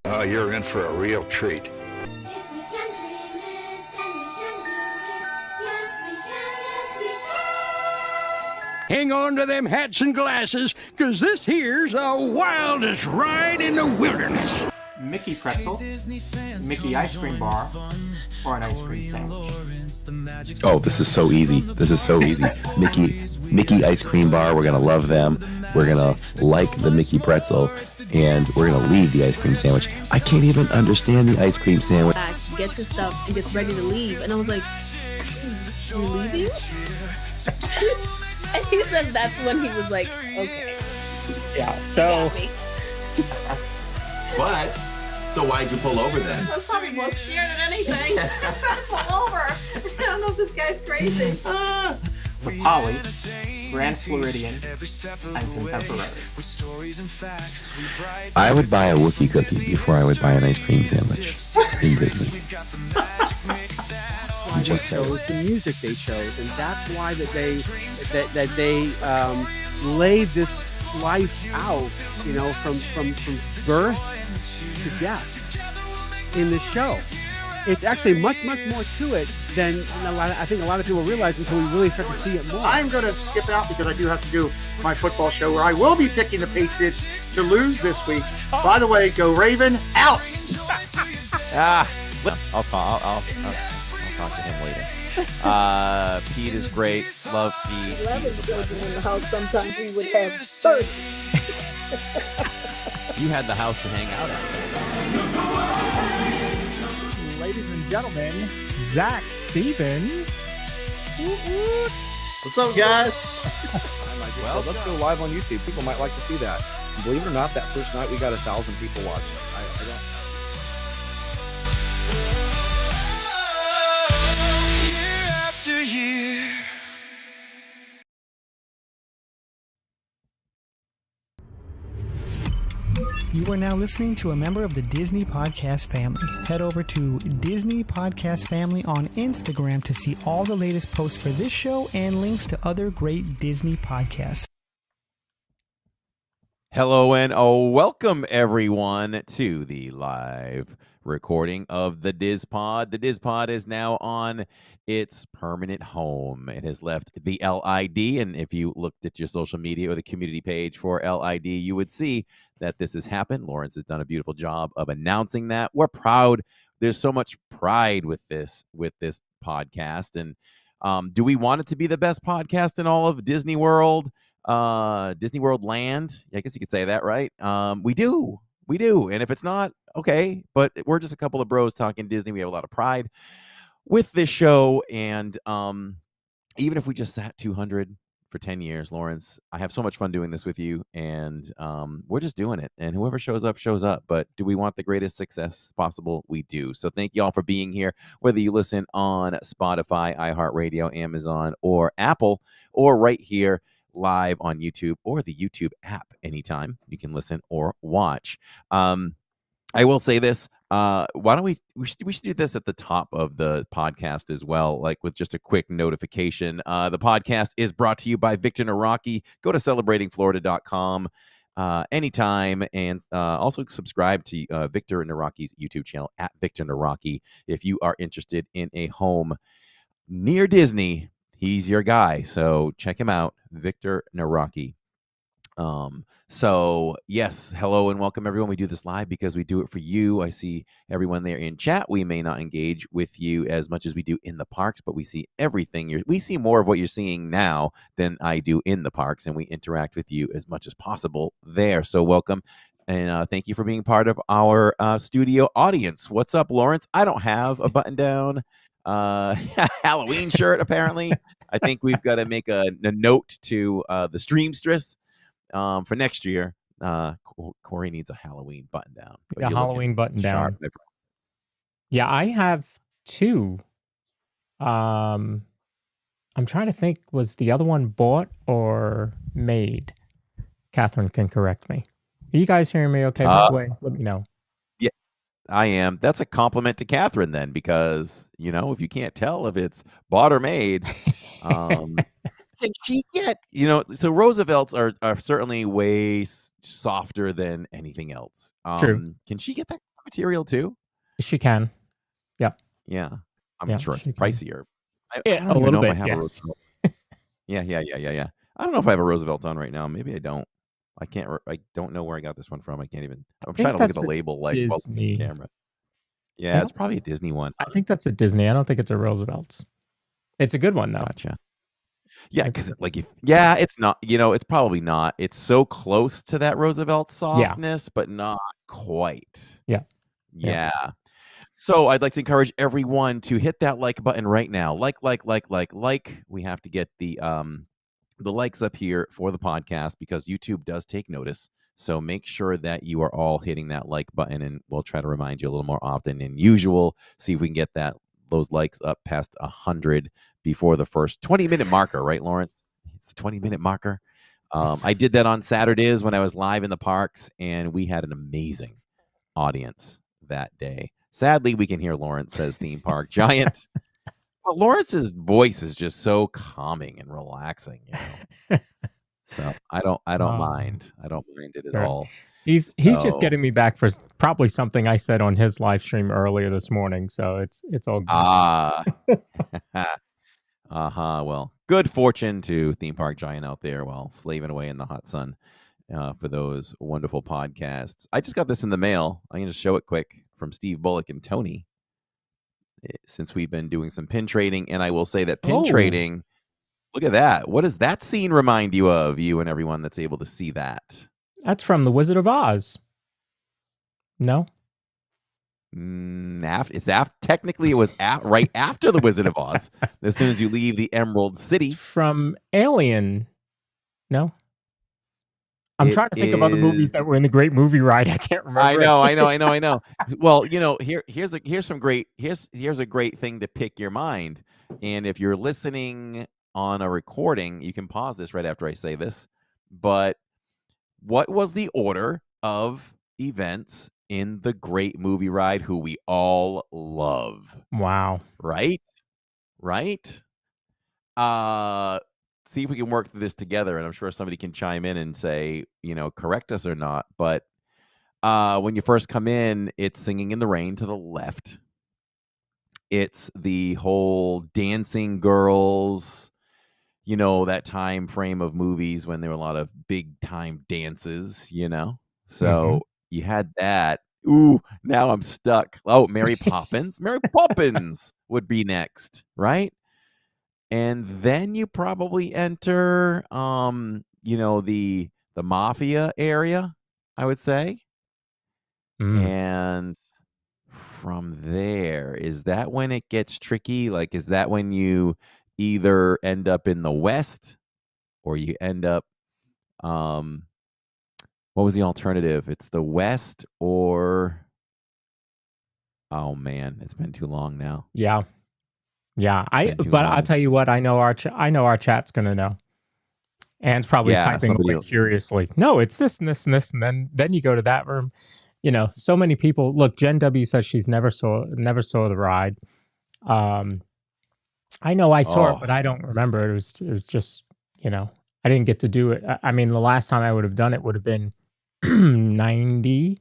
Oh, you're in for a real treat. If we can dream it, then we can do it. Yes, we can, yes, we can. Hang on to them hats and glasses, 'cause this here's the wildest ride in the wilderness. Mickey pretzel, Mickey ice cream bar, or an ice cream sandwich. Oh, this is so easy. This is so easy. Mickey ice cream bar. We're gonna love them. We're gonna like the Mickey pretzel, and we're gonna leave the ice cream sandwich. I can't even understand the ice cream sandwich. Gets his stuff and gets ready to leave, and I was like, "You leaving?" And he said that's when he was like, "Okay." Yeah. So. But, so why'd you pull over then? I was probably more scared than anything. Pull over. I don't know if this guy's crazy. For Polly, Grand Floridian, and Contemporary. I would buy a Wookiee cookie before I would buy an ice cream sandwich in Disney. I'm just saying. Chose the music they chose, and that's why that they laid this life out, you know, from birth to death in the show. It's actually much more to it than I think a lot of people realize until we really start to see it more. I'm going to skip out because I do have to do my football show where I will be picking the Patriots to lose this week. By the way, go Raven, out! I'll talk to him later. Pete is great. Love Pete. 11 children in the house. Sometimes we would have 30. You had the house to hang out at. Ladies and gentlemen, Zach Stevens. What's up, guys? Well, let's go live on YouTube. People might like to see that. And believe it or not, that first night we got 1,000 people watching. I don't. Year after year. You are now listening to a member of the Disney Podcast family. Head over to Disney Podcast Family on Instagram to see all the latest posts for this show and links to other great Disney podcasts. Hello and welcome everyone to the live recording of the DIZPod. The DIZPod is now on its permanent home. It has left the LID, and if you looked at your social media or the community page for LID, you would see that this has happened. Lawrence has done a beautiful job of announcing that. We're proud. There's so much pride with this podcast. And do we want it to be the best podcast in all of Disney World? Disney World Land? I guess you could say that, right? We do. And if it's not, okay. But we're just a couple of bros talking Disney. We have a lot of pride with this show. And even if we just sat 200 for 10 years, Lawrence, I have so much fun doing this with you, and we're just doing it, and whoever shows up, but do we want the greatest success possible? We do. So thank you all for being here, whether you listen on Spotify, iHeartRadio, Amazon, or Apple, or right here live on YouTube or the YouTube app. Anytime you can listen or watch. I will say this. Why don't we should do this at the top of the podcast as well, like with just a quick notification. The podcast is brought to you by Victor Naraki. Go to celebratingflorida.com anytime, and also subscribe to Victor Naraki's YouTube channel at Victor Naraki if you are interested in a home near Disney. He's your guy, so check him out, Victor Naraki. So yes, hello and welcome everyone. We do this live because we do it for you. I see everyone there in chat. We may not engage with you as much as we do in the parks, but we see everything. We see more of what you're seeing now than I do in the parks, and we interact with you as much as possible there. So welcome. And thank you for being part of our studio audience. What's up, Lawrence? I don't have a button-down Halloween shirt, apparently. I think we've got to make a note to the streamstress. For next year, Corey needs a Halloween button down. A Halloween button down. Yeah, I have two. I'm trying to think, was the other one bought or made? Catherine can correct me. Are you guys hearing me okay, by the way? Let me know. Yeah, I am. That's a compliment to Catherine then, because, if you can't tell if it's bought or made, can she get, so Roosevelts are certainly way softer than anything else. True. Can she get that material too? She can. Yeah. Yeah. I'm Yeah, sure it's she can. pricier. I Yeah, don't a even little know if I bit, have a yes. Roosevelt. Yeah. I don't know if I have a Roosevelt on right now. Maybe I don't. I can't. I don't know where I got this one from. I can't even. I'm trying think to look at that's the a label like well, Disney. camera. I Yeah, it's don't- probably a Disney one. I think that's a Disney. I don't think it's a Roosevelt's. It's a good one though. Gotcha. Yeah, It's because good. like it's not. It's probably not. It's so close to that Roosevelt softness, but not quite. Yeah. Yeah. So I'd like to encourage everyone to hit that like button right now. Like. We have to get the likes up here for the podcast because YouTube does take notice. So make sure that you are all hitting that like button, and we'll try to remind you a little more often than usual. See if we can get those likes up past 100 before the first 20-minute marker, right, Lawrence? It's the 20-minute marker. I did that on Saturdays when I was live in the parks, and we had an amazing audience that day. Sadly, we can hear Lawrence says theme park giant. But Lawrence's voice is just so calming and relaxing, So I don't mind. I don't mind it at Right. all. He's just So- getting me back for probably something I said on his live stream earlier this morning. So it's all good. Well, good fortune to theme park giant out there while slaving away in the hot sun for those wonderful podcasts. I just got this in the mail. I'm going to show it quick from Steve Bullock and Tony. Since we've been doing some pin trading, and I will say that pin trading, look at that. What does that scene remind you of, you and everyone that's able to see that? That's from The Wizard of Oz. No? Technically, it was right after The Wizard of Oz. As soon as you leave the Emerald City. From Alien. No? I'm trying to think of other movies that were in the Great Movie Ride. I can't remember. I know. Well, here's a great thing to pick your mind. And if you're listening on a recording, you can pause this right after I say this. But what was the order of events in the Great Movie Ride, who we all love? Wow. Right? See if we can work through this together, and I'm sure somebody can chime in and say, correct us or not. But when you first come in, it's Singing in the Rain to the left. It's the whole dancing girls, that time frame of movies when there were a lot of big time dances, So you had that. Ooh, now I'm stuck. Oh, Mary Poppins. Mary Poppins would be next, right? And then you probably enter, the mafia area, I would say. And from there, is that when it gets tricky? Like, is that when you either end up in the West or you end up, what was the alternative? It's the West or, oh man, it's been too long now. Yeah. I'll tell you what, I know our chat's gonna know. Anne's probably typing away furiously. No, it's this and this and this, and then you go to that room. So many people. Look, Jen W says she's never saw the ride. I know I saw it, but I don't remember. It was just I didn't get to do it. I mean, the last time I would have done it would have been 90,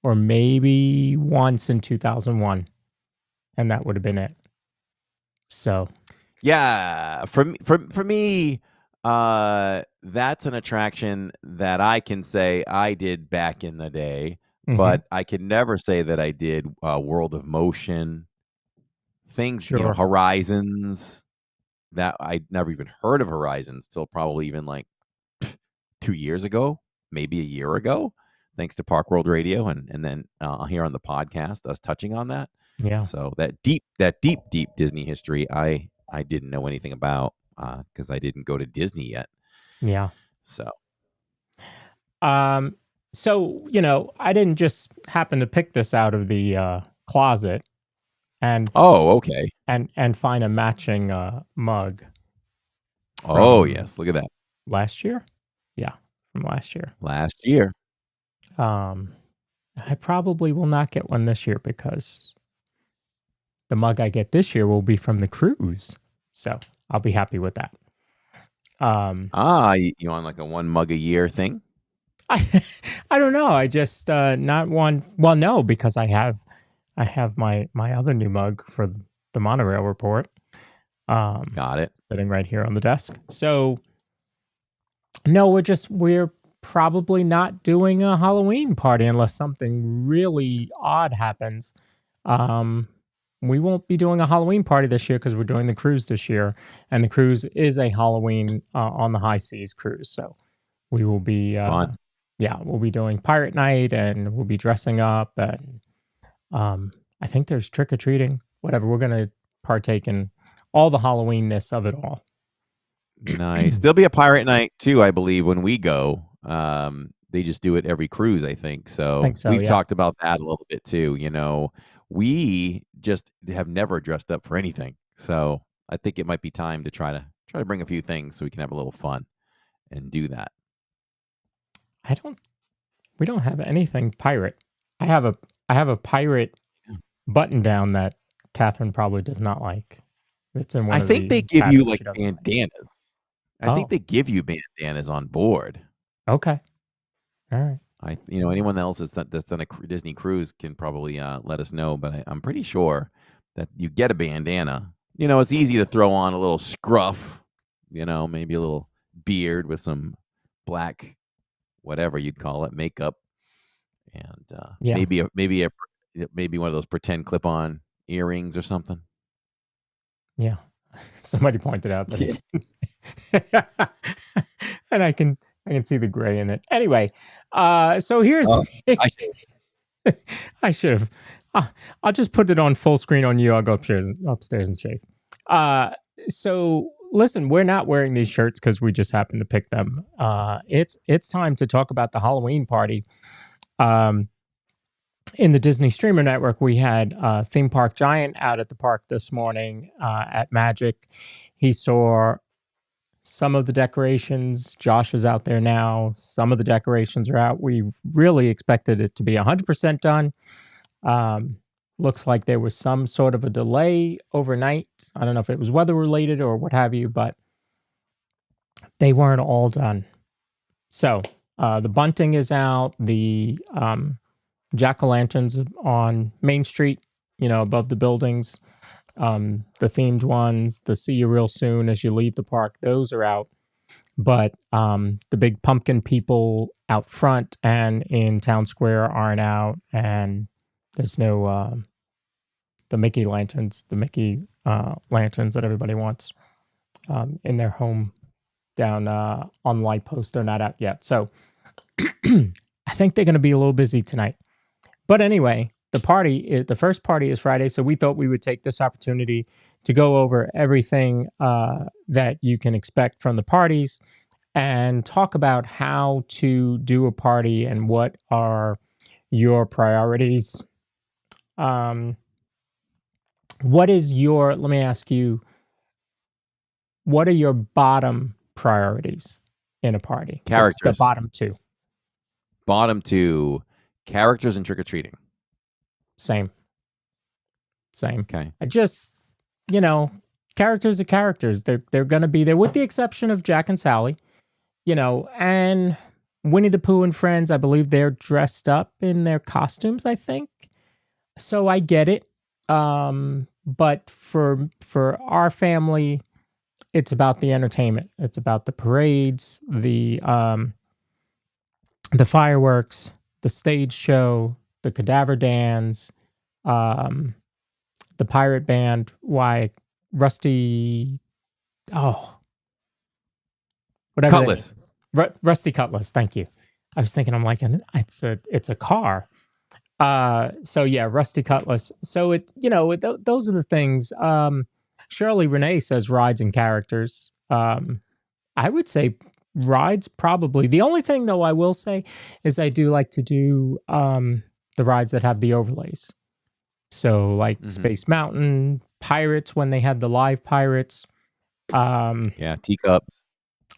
or maybe once in 2001, and that would have been it. So, yeah, for me, that's an attraction that I can say I did back in the day, but I can never say that I did World of Motion, things, Horizons. That I'd never even heard of Horizons till probably even like 2 years ago, maybe a year ago, thanks to Park World Radio and then here on the podcast, us touching on that. Yeah. So that deep Disney history, I didn't know anything about because I didn't go to Disney yet. Yeah. So. I didn't just happen to pick this out of the closet, and okay, and find a matching mug. Oh yes, look at that. Last year, yeah, from last year. Last year. I probably will not get one this year because the mug I get this year will be from the cruise. So I'll be happy with that. You on like a one mug a year thing? I don't know. I just not one. Well, no, because I have my other new mug for the monorail report. Got it. Sitting right here on the desk. So no, we're probably not doing a Halloween party unless something really odd happens. We won't be doing a Halloween party this year because we're doing the cruise this year, and the cruise is a Halloween on the high seas cruise. So we will be, we'll be doing pirate night, and we'll be dressing up, and I think there's trick or treating. Whatever, we're gonna partake in all the Halloweenness of it all. Nice. There'll be a pirate night too, I believe, when we go. They just do it every cruise, I think. So, we've talked about that a little bit too. We just have never dressed up for anything. So I think it might be time to try to bring a few things so we can have a little fun and do that. We don't have anything pirate. I have a pirate button down that Catherine probably does not like. It's in one of think the they give you patterns like she doesn't like. bandanas. I think they give you bandanas on board. Okay. All right. Anyone else that's done a Disney cruise can probably let us know, but I'm pretty sure that you get a bandana. It's easy to throw on a little scruff, maybe a little beard with some black, whatever you'd call it, makeup, and maybe one of those pretend clip-on earrings or something. Yeah. Somebody pointed out that and I can see the gray in it. Anyway, so here's I should have. I'll just put it on full screen on you. I'll go upstairs and shave. So listen, we're not wearing these shirts because we just happened to pick them. It's time to talk about the Halloween party. In the Disney Streamer Network, we had Theme Park Giant out at the park this morning at Magic. He saw some of the decorations. Josh is out there now. Some of the decorations are out. We really expected it to be 100% done. Looks like there was some sort of a delay overnight. I don't know if it was weather related or what have you, but they weren't all done. So the bunting is out. The jack-o'-lanterns on Main Street, above the buildings. The themed ones, the see you real soon as you leave the park, those are out. But the big pumpkin people out front and in Town Square aren't out. And there's no the Mickey lanterns, lanterns that everybody wants in their home down on the light post are not out yet. So I think they're going to be a little busy tonight. But anyway, the first party is Friday, so we thought we would take this opportunity to go over everything that you can expect from the parties and talk about how to do a party and what are your priorities. Let me ask you, what are your bottom priorities in a party? Characters. What's the bottom two? Bottom two, characters and trick-or-treating. Same. Okay. I just, characters are characters. They're going to be there with the exception of Jack and Sally, and Winnie the Pooh and friends. I believe they're dressed up in their costumes, I think. So I get it. But for our family, it's about the entertainment. It's about the parades, the fireworks, the stage show, the cadaver dance, the pirate band. Why, Rusty? Oh, whatever. Cutlass. Rusty Cutlass. Thank you. I was thinking, I'm like, it's a car. So yeah, Rusty Cutlass. So those are the things. Shirley Renee says rides and characters. I would say rides probably. The only thing though I will say is I do like to do the rides that have the overlays. So like Space Mountain, Pirates when they had the live Pirates. Yeah,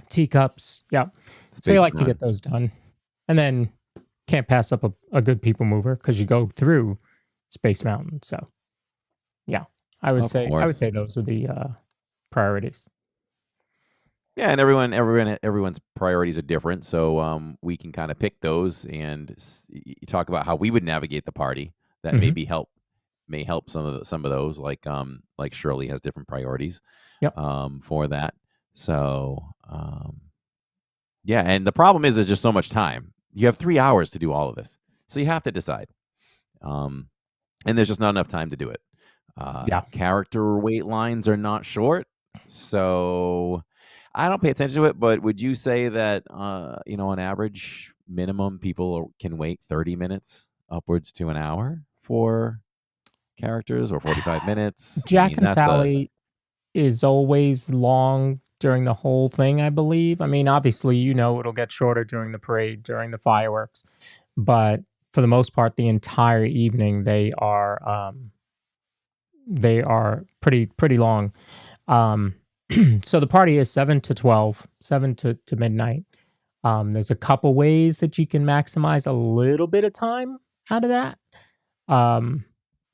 teacups. Yeah. So you like to get those done. And then can't pass up a good people mover because you go through Space Mountain. So yeah, I would say those are the priorities. Yeah, and everyone's priorities are different, so we can kind of pick those and talk about how we would navigate the party. That Mhm. may help some of those. Like Shirley has different priorities. Yep. For that. So yeah, and the problem is there's just so much time. You have 3 hours to do all of this, so you have to decide. And there's just not enough time to do it. Yeah. Character wait lines are not short, so I don't pay attention to it. But would you say that on average, minimum people can wait 30 minutes upwards to an hour for characters, or 45 minutes? I Jack mean, and that's a Sally is always long during the whole thing, I believe. I mean, obviously, it'll get shorter during the parade, during the fireworks, but for the most part, the entire evening they are pretty long. So the party is 7 to 12, 7 to midnight. There's a couple ways that you can maximize a little bit of time out of that.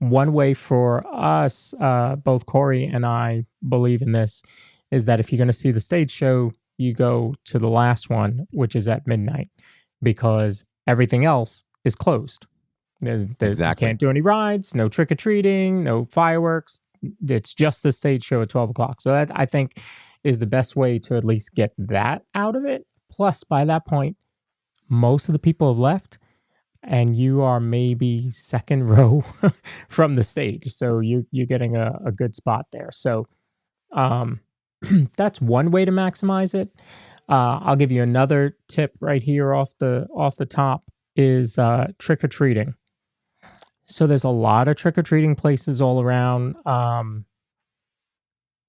One way for us, both Corey and I believe in this, is that if you're going to see the stage show, you go to the last one, which is at midnight, because everything else is closed. You Exactly. can't do any rides, no trick or treating, no fireworks. It's just the stage show at 12 o'clock. So that, I think, is the best way to at least get that out of it. Plus, by that point, most of the people have left, and you are maybe second row from the stage. So you're getting a good spot there. So that's one way to maximize it. I'll give you another tip right here off the top is trick or treating. So there's a lot of trick or treating places all around.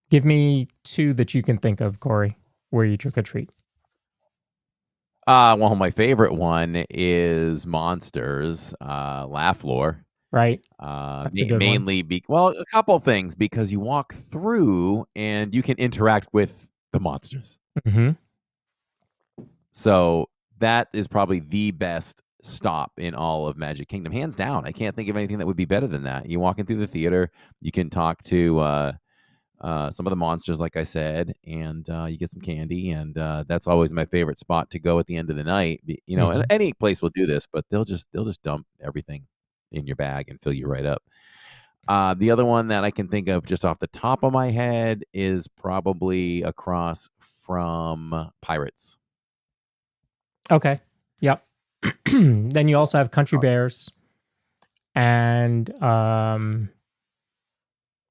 Give me 2 that you can think of, Corey, where you trick or treat. Well, my favorite one is Monsters, Laugh Floor. Right. That's a good one. Mainly, a couple things, because you walk through and you can interact with the monsters. Mhm. So that is probably the best stop in all of Magic Kingdom, hands down. I can't think of anything that would be better than that. You walk in through the theater, you can talk to some of the monsters, like I said, and you get some candy, and that's always my favorite spot to go at the end of the night. And Mhm. any place will do this, but they'll just dump everything in your bag and fill you right up. The other one that I can think of just off the top of my head is probably across from Pirates. Okay. Yep. Then you also have Country Bears and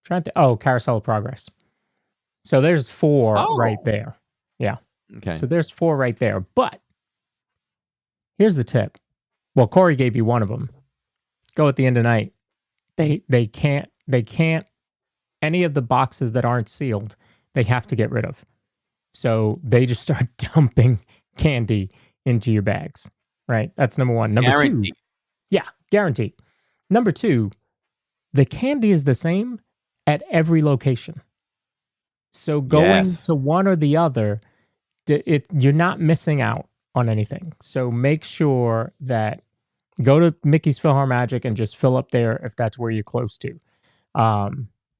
Carousel of Progress. So there's 4 right there. Yeah. Okay. So there's 4 right there. But here's the tip. Well, Corey gave you one of them. Go at the end of the night. They can't any of the boxes that aren't sealed, they have to get rid of. So they just start dumping candy into your bags. Right? That's number 1. Number 2. Yeah, guaranteed. Number 2, the candy is the same at every location. So going to one or the other, you're not missing out on anything. So make sure that go to Mickey's PhilharMagic and just fill up there if that's where you're close to.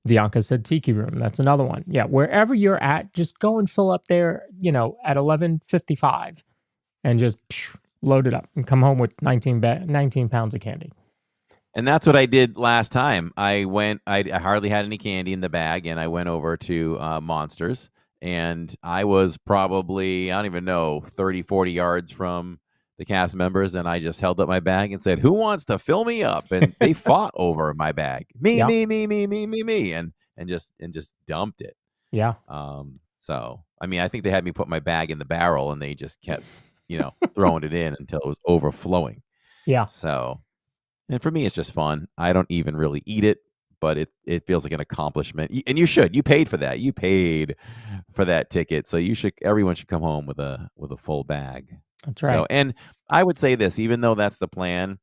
Bianca said Tiki Room. That's another one. Yeah, wherever you're at, just go and fill up there, at 11:55 and just load it up and come home with 19 pounds of candy. And that's what I did last time. I hardly had any candy in the bag, and I went over to Monsters, and I was probably, I don't even know, 30, 40 yards from the cast members, and I just held up my bag and said, "Who wants to fill me up?" And they fought over my bag. Me, and just dumped it. Yeah. So, I mean, I think they had me put my bag in the barrel, and they just kept, throwing it in until it was overflowing. Yeah. So, and for me, it's just fun. I don't even really eat it, but it feels like an accomplishment. And you should. You paid for that. You paid for that ticket, so everyone should come home with a full bag. That's right. So, and I would say this, even though that's the plan,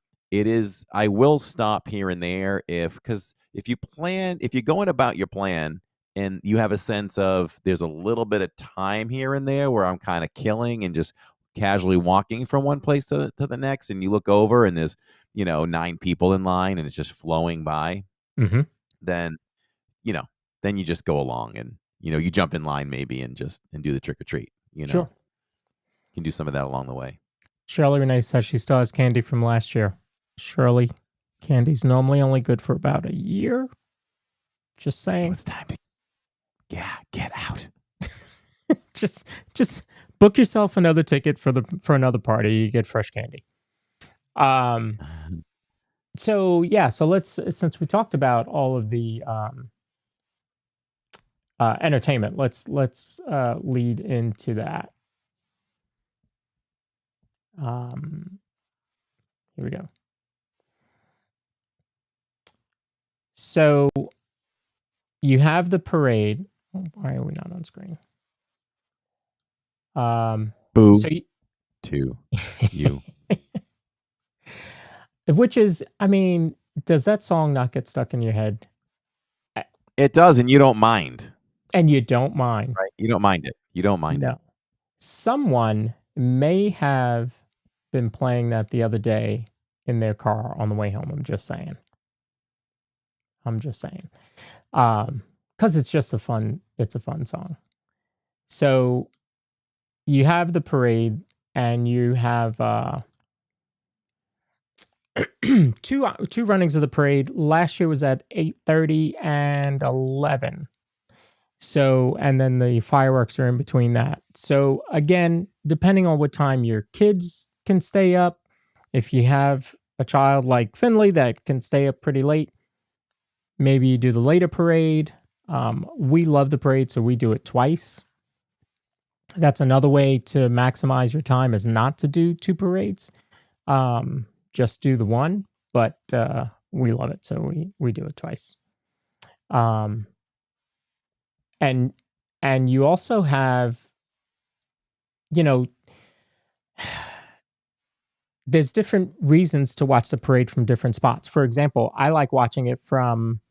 I will stop here and there because if you're going about your plan and you have a sense of there's a little bit of time here and there where I'm kind of killing and just casually walking from one place to the next, and you look over and there's 9 people in line and it's just flowing by, Mm-hmm. then you just go along, and you jump in line maybe and do the trick or treat. Sure. You can do some of that along the way. Shirley Renee says she still has candy from last year. Shirley, candy's normally only good for about a year. Just saying. So it's time to get out. just book yourself another ticket for another party. You get fresh candy. So let's, since we talked about all of the entertainment, let's lead into that. Here we go. So you have the parade. Why are we not on screen? Boo. So to you. Which is, I mean, does that song not get stuck in your head? It does, and you don't mind. And you don't mind. Right? You don't mind it. You don't mind it. Someone may have been playing that the other day in their car on the way home. I'm just saying. Because it's just a fun song. So you have the parade and you have two runnings of the parade. Last year was at 8:30 and 11. So, and then the fireworks are in between that. So again, depending on what time your kids can stay up, if you have a child like Finley that can stay up pretty late, maybe you do the later parade. We love the parade, so we do it twice. That's another way to maximize your time, is not to do two parades. Just do the one, but we love it, so we do it twice. And you also have, there's different reasons to watch the parade from different spots. For example, I like watching it from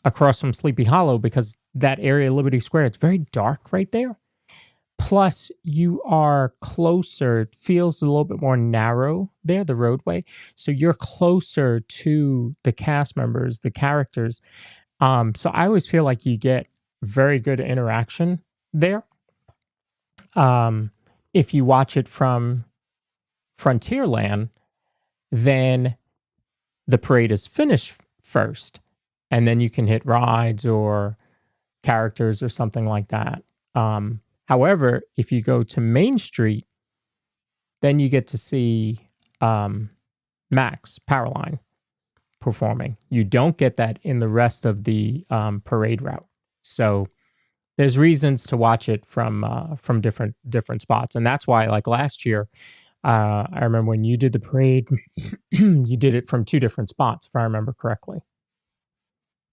across from Sleepy Hollow, because that area, Liberty Square, it's very dark right there. Plus, you are closer, it feels a little bit more narrow there, the roadway. So you're closer to the cast members, the characters. So I always feel like you get very good interaction there. If you watch it from Frontierland, then the parade is finished first, and then you can hit rides or characters or something like that. However, if you go to Main Street, then you get to see Max Powerline performing. You don't get that in the rest of the parade route. So there's reasons to watch it from different spots, and that's why, like last year, I remember when you did the parade, you did it from two different spots, if I remember correctly.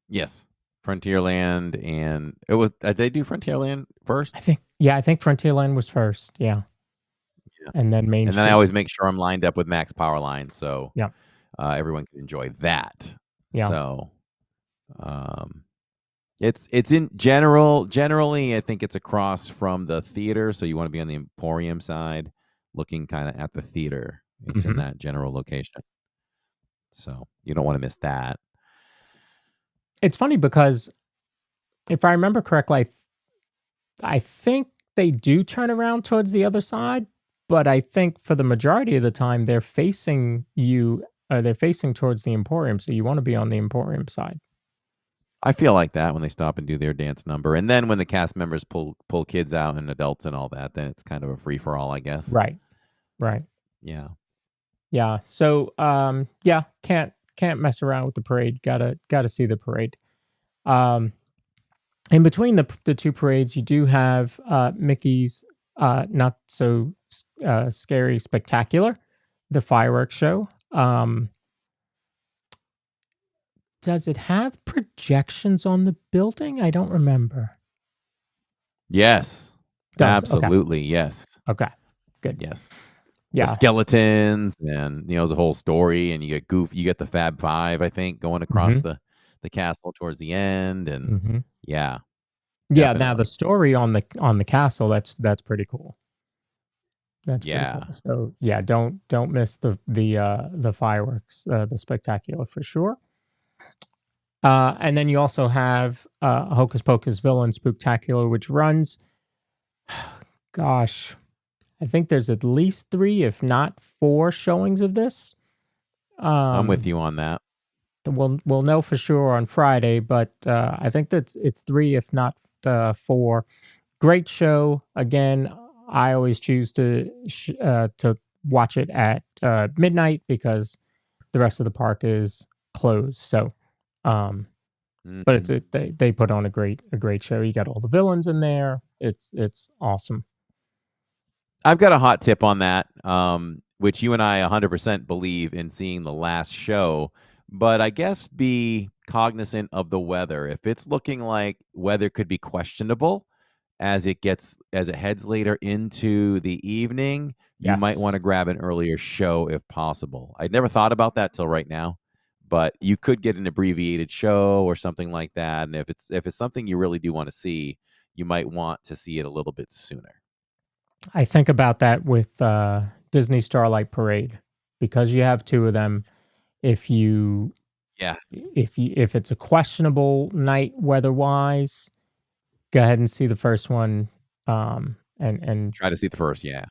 Yes, Frontierland, and it was. Did they do Frontierland first? I think Frontierland was first. Yeah. And then Main Street. And then I always make sure I'm lined up with Max Powerline, so yeah, everyone can enjoy that. Yeah. So, it's in generally, I think it's across from the theater, so you want to be on the Emporium side, looking kind of at the theater. It's in that general location, so you don't want to miss that. It's funny because if I remember correctly, I think they do turn around towards the other side, but I think for the majority of the time they're facing you. They're facing towards the Emporium, so you want to be on the Emporium side. I feel like that when they stop and do their dance number, and then when the cast members pull kids out and adults and all that, then it's kind of a free for all, I guess. Right. Yeah. So can't mess around with the parade. Gotta see the parade. In between the two parades, you do have Mickey's Not So Scary Spectacular, the fireworks show. Does it have projections on the building? I don't remember. Yes. Does. Absolutely. Okay. Yes. Okay. Good. Yes. Yeah. The skeletons, and there's a whole story, and you get the Fab Five, I think, going across the castle towards the end, and yeah. Definitely. Now the story on the castle, that's pretty cool. That's pretty cool. So yeah, don't miss the fireworks, the spectacular for sure. And then you also have Hocus Pocus Villain Spooktacular, which runs, gosh, I think there's at least 3, if not 4 showings of this. I'm with you on that. We'll know for sure on Friday, but I think it's 3, if not 4. Great show. Again, I always choose to watch it at midnight because the rest of the park is closed. So, but they put on a great show. You got all the villains in there. It's awesome. I've got a hot tip on that, which you and I 100% believe in seeing the last show, but I guess be cognizant of the weather. If it's looking like weather could be questionable as it heads later into the evening, you might want to grab an earlier show if possible. I'd never thought about that till right now, but you could get an abbreviated show or something like that. And if it's something you really do want to see, you might want to see it a little bit sooner. I think about that with Disney Starlight Parade because you have 2 of them. If it's a questionable night weather-wise, go ahead and see the first one, and try to see the first. Yeah,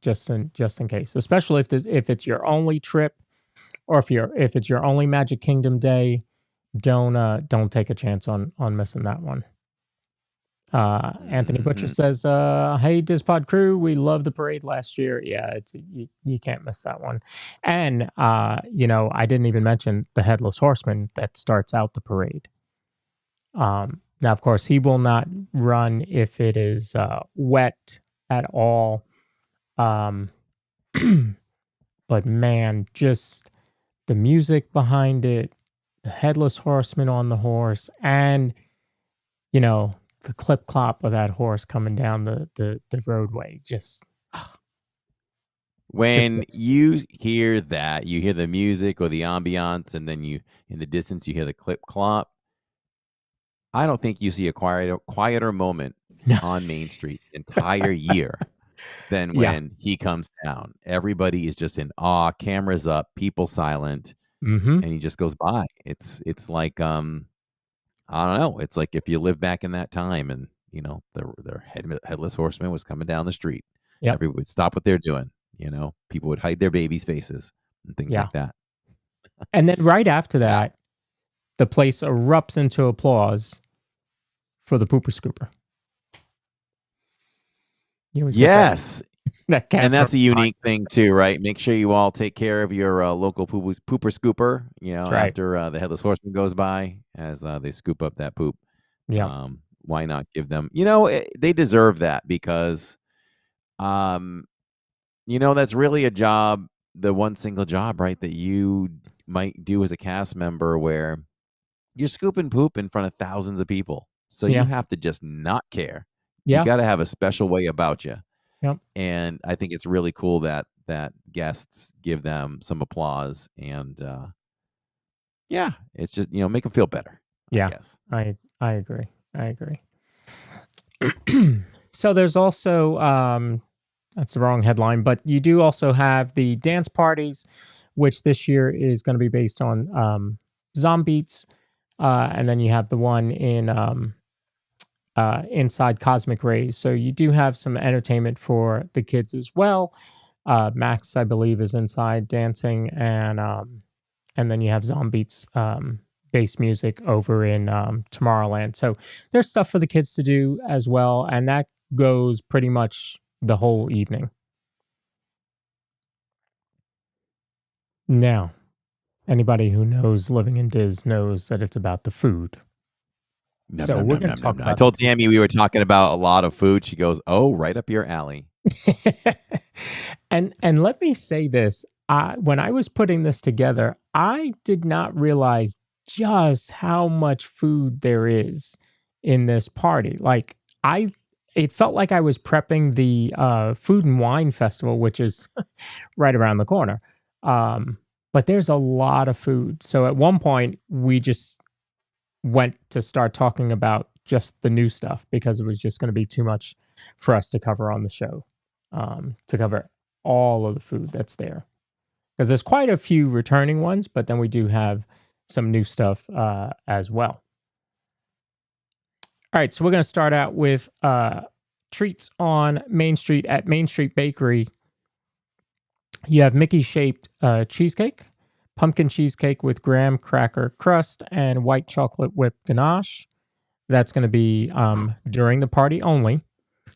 just in case, especially if it's your only trip, or if it's your only Magic Kingdom day, don't take a chance on missing that one. Anthony Butcher says, "Hey DIZPod crew, we loved the parade last year. Yeah, you can't miss that one." And I didn't even mention the Headless Horseman that starts out the parade. Now, of course, he will not run if it is wet at all. But man, just the music behind it, the Headless Horseman on the horse, and the clip clop of that horse coming down the roadway. When you hear that, you hear the music or the ambiance, and then in the distance you hear the clip clop. I don't think you see a quieter moment on Main Street the entire year than when he comes down. Everybody is just in awe, cameras up, people silent, and he just goes by. It's like I don't know. It's like if you live back in that time and, the Headless Horseman was coming down the street. Everyone would stop what they're doing. People would hide their babies' faces and things like that. And then right after that, the place erupts into applause for the Pooper Scooper. Yes. And that's a unique thing too, right? Make sure you all take care of your local Pooper Scooper, after the Headless Horseman goes by as they scoop up that poop. Yeah. Why not give them, they deserve that because, that's really a job, the one single job, right, that you might do as a cast member where you're scooping poop in front of thousands of people. So you have to just not care. You got to have a special way about you. Yep. And I think it's really cool that guests give them some applause and it's just, make them feel better. Yeah. I agree. So there's also that's the wrong headline, but you do also have the dance parties, which this year is going to be based on Zombeats. And then you have the one in inside Cosmic Rays. So you do have some entertainment for the kids as well. Max, I believe, is inside dancing, and then you have Zombeats based music over in Tomorrowland. So there's stuff for the kids to do as well, and that goes pretty much the whole evening. Now, anybody who knows living in Diz knows that it's about the food. We're going to talk about. I told Tammy we were talking about a lot of food. She goes, "Oh, right up your alley." And let me say this: when I was putting this together, I did not realize just how much food there is in this party. It felt like I was prepping the Food and Wine Festival, which is right around the corner. But there's a lot of food. So at one point, we just went to start talking about just the new stuff because it was just going to be too much for us to cover on the show, to cover all of the food that's there. Because there's quite a few returning ones, but then we do have some new stuff as well. All right, so we're going to start out with treats on Main Street at Main Street Bakery. You have Mickey-shaped cheesecake, pumpkin cheesecake with graham cracker crust, and white chocolate whipped ganache. That's going to be during the party only.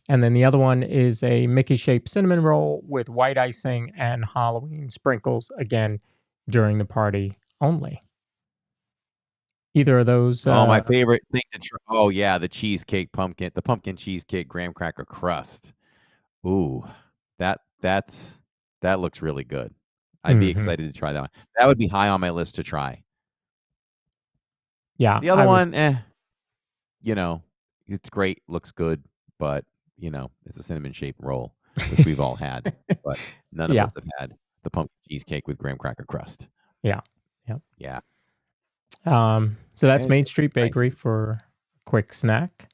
And then the other one is a Mickey-shaped cinnamon roll with white icing and Halloween sprinkles, again, during the party only. Either of those. My favorite thing to try. Oh yeah, the pumpkin cheesecake graham cracker crust. Ooh, that looks really good. I'd be excited to try that one. That would be high on my list to try. Yeah. The other one, it's great, looks good, but it's a cinnamon shaped roll, which we've all had, but none of us have had the pumpkin cheesecake with graham cracker crust. Yeah. So that's And Main it's Street nice. Bakery for a quick snack.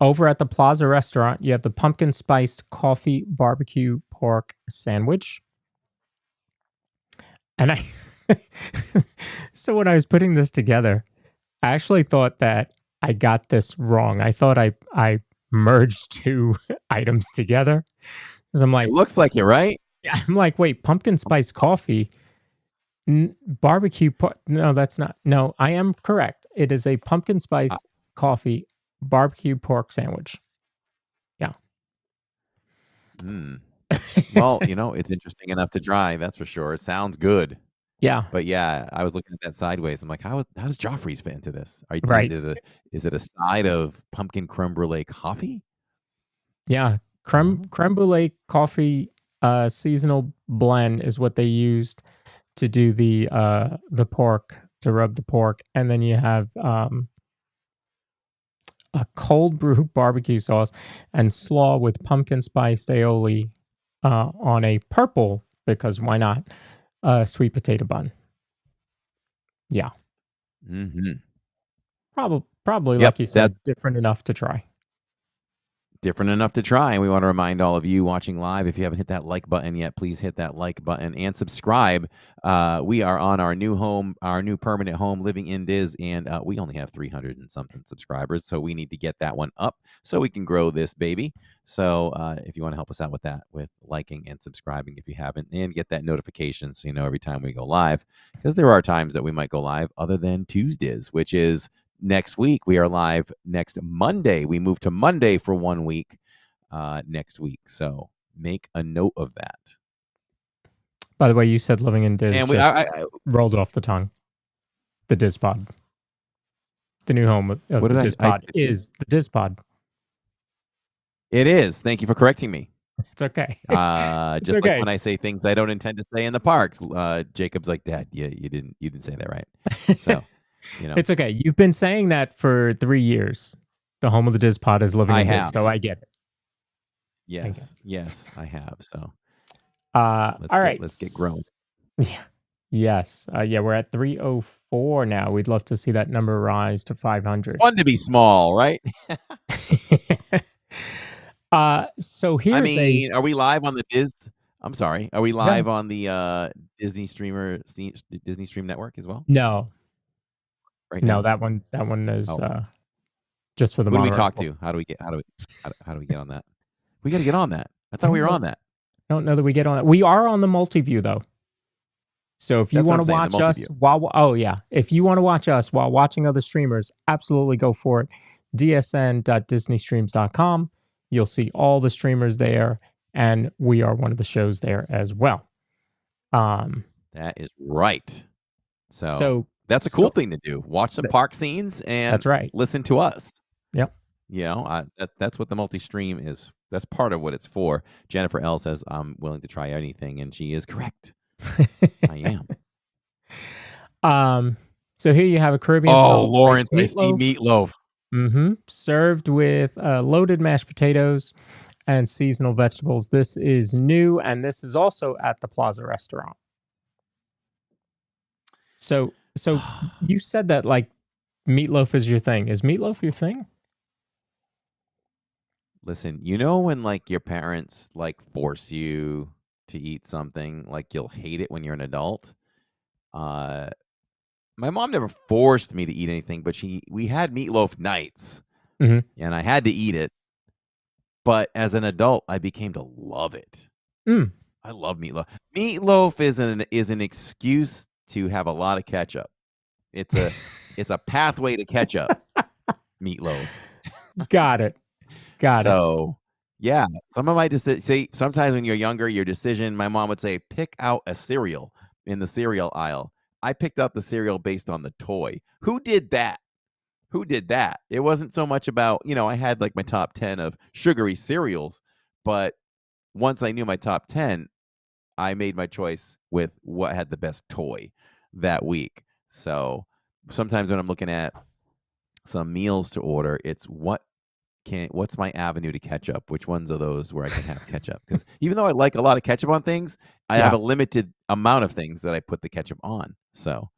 Over at the Plaza Restaurant, you have the pumpkin spiced coffee barbecue pork sandwich. And so when I was putting this together, I actually thought that I got this wrong. I thought I merged two items together. Because I'm like, It looks like it, right? I'm like, wait, pumpkin spice coffee, barbecue pork. No, that's not. No, I am correct. It is a pumpkin spice coffee barbecue pork sandwich. Yeah. Well, it's interesting enough to try. That's for sure. It sounds good. Yeah. But yeah, I was looking at that sideways. I'm like, how does Joffrey's fit into this? Right. Is it a side of pumpkin creme brulee coffee? Yeah. Creme brulee coffee seasonal blend is what they used to do the pork, to rub the pork. And then you have a cold brew barbecue sauce and slaw with pumpkin spice aioli on a purple, because why not, sweet potato bun. Yeah. Mm-hmm. Probably Yep, like you said, different enough to try. Different enough to try. And we want to remind all of you watching live, if you haven't hit that like button yet, please hit that like button and subscribe. We are on our new home, our new permanent home, Living in Diz, and we only have 300 and something subscribers, so we need to get that one up so we can grow this baby. So if you want to help us out with that, with liking and subscribing if you haven't, and get that notification so you know every time we go live, because there are times that we might go live other than Tuesdays, which is next week. We are live next Monday. We move to Monday for 1 week next week. So make a note of that. By the way, you said Living in Diz, And I rolled off the tongue. The DIZPod. The new home of the DIZPod is the DIZPod. It is. Thank you for correcting me. It's okay. Just like when I say things I don't intend to say in the parks. Jacob's like, Dad, you didn't say that right. So it's okay. You've been saying that for 3 years. The home of the DIZPod is Living in Diz, so I get it. Yes, I have. So let's get growing. Yeah. Yes. We're at 304 now. We'd love to see that number rise to 500. It's fun to be small, right? So here's are we live on the Diz? I'm sorry. Are we live on the Disney Stream Network as well? No. Right no, now? that one is just for the. Who do we talk to? How do we get on that? We got to get on that. I thought we were on that. I don't know that we get on that. We are on the multi-view though. So if you want to watch us if you want to watch us while watching other streamers, absolutely go for it. dsn.disneystreams.com. You'll see all the streamers there, and we are one of the shows there as well. That is right. So that's a cool thing to do. Watch some park scenes and that's right. Listen to us. Yep. That's what the multi-stream is. That's part of what it's for. Jennifer L says, I'm willing to try anything, and she is correct. I am. So here you have a Caribbean. Lawrence, I see meatloaf. Served with loaded mashed potatoes and seasonal vegetables. This is new, and this is also at the Plaza Restaurant. So you said that like meatloaf is your thing. Is meatloaf your thing? Listen, when like your parents like force you to eat something, like you'll hate it when you're an adult. my mom never forced me to eat anything, but we had meatloaf nights, Mhm. and I had to eat it. But as an adult, I became to love it. Mm. I love meatloaf. Meatloaf is an excuse to have a lot of ketchup. It's a pathway to ketchup. Meatloaf. Got it. Got it. So, yeah, some of my see, sometimes when you're younger, your decision, my mom would say, pick out a cereal in the cereal aisle. I picked out the cereal based on the toy. Who did that? Who did that? It wasn't so much about, I had like my top 10 of sugary cereals, but once I knew my top 10, I made my choice with what had the best toy that week. So sometimes when I'm looking at some meals to order, it's what's my avenue to ketchup? Which ones are those where I can have ketchup? Because even though I like a lot of ketchup on things, I have a limited amount of things that I put the ketchup on. So,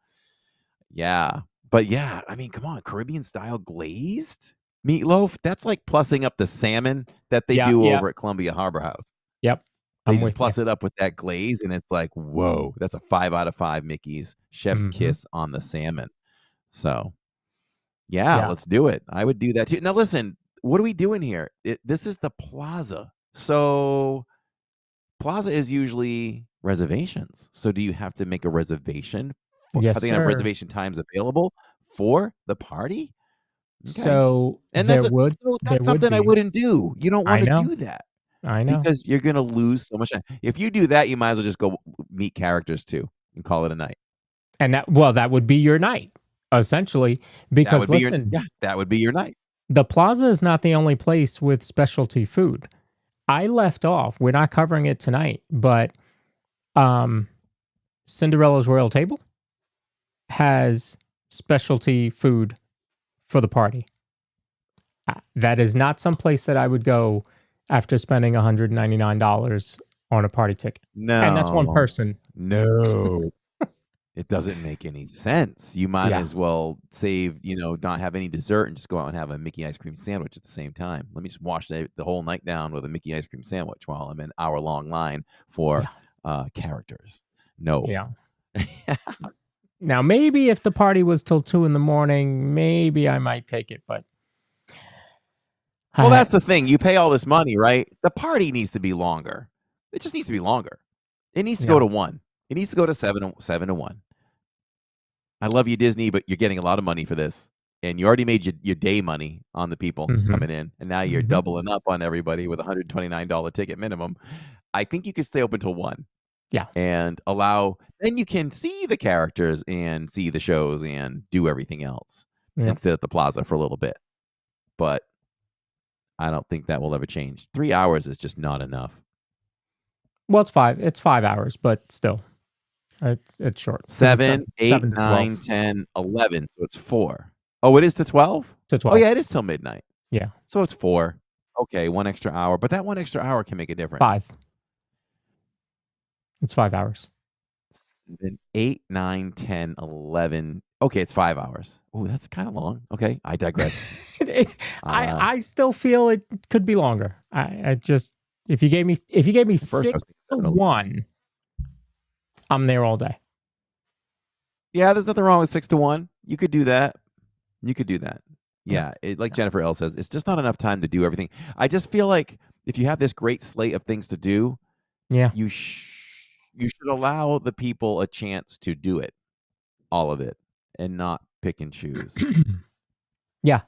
yeah. But yeah, I mean, come on, Caribbean style glazed meatloaf. That's like plussing up the salmon that they do over at Columbia Harbor House. Yep. They just plus it up with that glaze, and it's like, whoa, that's a 5 out of 5 Mickey's chef's kiss on the salmon. So, yeah, let's do it. I would do that too. Now, listen, what are we doing here? This is the Plaza. So, Plaza is usually reservations. So, do you have to make a reservation? Yes, are they going to have reservation times available for the party? Okay. So and that's something I wouldn't do. You don't want to do that. I know. Because you're going to lose so much time. If you do that, you might as well just go meet characters too and call it a night. And that would be your night, essentially. Because listen, that would be your night. The Plaza is not the only place with specialty food. I left off, we're not covering it tonight, but Cinderella's Royal Table has specialty food for the party. That is not some place that I would go after spending $199 on a party ticket. No. And that's one person. No. It doesn't make any sense. You might as well save, not have any dessert and just go out and have a Mickey ice cream sandwich at the same time. Let me just wash the whole night down with a Mickey ice cream sandwich while I'm in an hour-long line for characters. No. Yeah. Now, maybe if the party was till 2 a.m, maybe I might take it, but. Well, that's the thing. You pay all this money, right? The party needs to be longer. It just needs to be longer. It needs to go to 1. It needs to go to 7 to 1. I love you, Disney, but you're getting a lot of money for this. And you already made your day money on the people coming in. And now you're doubling up on everybody with $129 ticket minimum. I think you could stay open till 1. Yeah. And then you can see the characters and see the shows and do everything else and sit at the Plaza for a little bit. But I don't think that will ever change. 3 hours is just not enough. Well, it's 5. It's 5 hours, but still, it's short. 7, 8, 7 to 9, 12. 10, 11. So it's 4. Oh, it is to 12? To 12. Oh, yeah, it is till midnight. Yeah. So it's 4. Okay, 1 extra hour. But that 1 extra hour can make a difference. 5. It's 5 hours. 7, 8, 9, 10, 11. Okay, it's 5 hours. Oh, that's kind of long. Okay, I digress. I still feel it could be longer. I just if you gave me 6 to 1, I'm there all day. Yeah, there's nothing wrong with 6 to 1. You could do that. Yeah, like Jennifer L says, it's just not enough time to do everything. I just feel like if you have this great slate of things to do, you should allow the people a chance to do it, all of it, and not pick and choose. Yeah,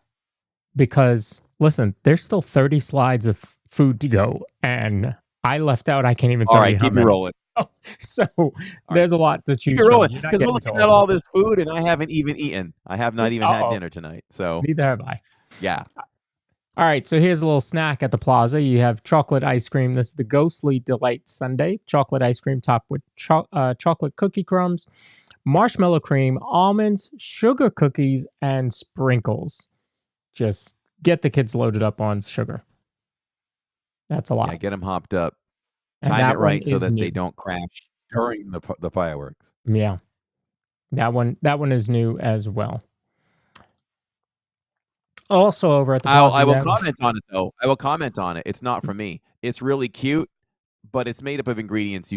because listen, there's still 30 slides of food to go, and I left out. I can't even tell you how keep many. me rolling. So there's a lot to choose Keep me rolling from. because we're looking at all this food, and I haven't even eaten. I have not even had dinner tonight. So neither have I. Yeah. All right, so here's a little snack at the Plaza. You have chocolate ice cream. This is the Ghostly Delight Sundae. Chocolate ice cream topped with chocolate cookie crumbs, marshmallow cream, almonds, sugar cookies, and sprinkles. Just get the kids loaded up on sugar. That's a lot. Yeah, get them hopped up. And Time that it right one so is that new. they don't crash during the fireworks. Yeah, that one is new as well. Also over at the Plaza, I will comment on it though. I will comment on it. It's not for me. It's really cute, but it's made up of ingredients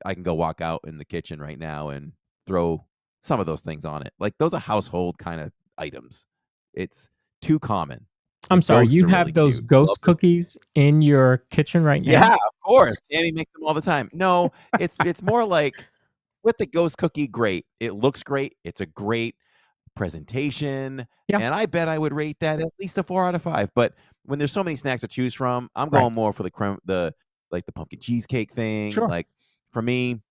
I can go walk out in the kitchen right now and throw some of those things on it. Like those are household kind of items. It's too common. I'm The sorry, ghosts you are have really those cute. ghost Love them. cookies in your kitchen right now? Yeah, of course. Tammy makes them all the time. No, it's more like with the ghost cookie, great. It looks great. It's a great presentation. Yeah. And I bet I would rate that at least a 4 out of 5. But when there's so many snacks to choose from, I'm Right. going more for the creme, the pumpkin cheesecake thing. Sure. Like for me,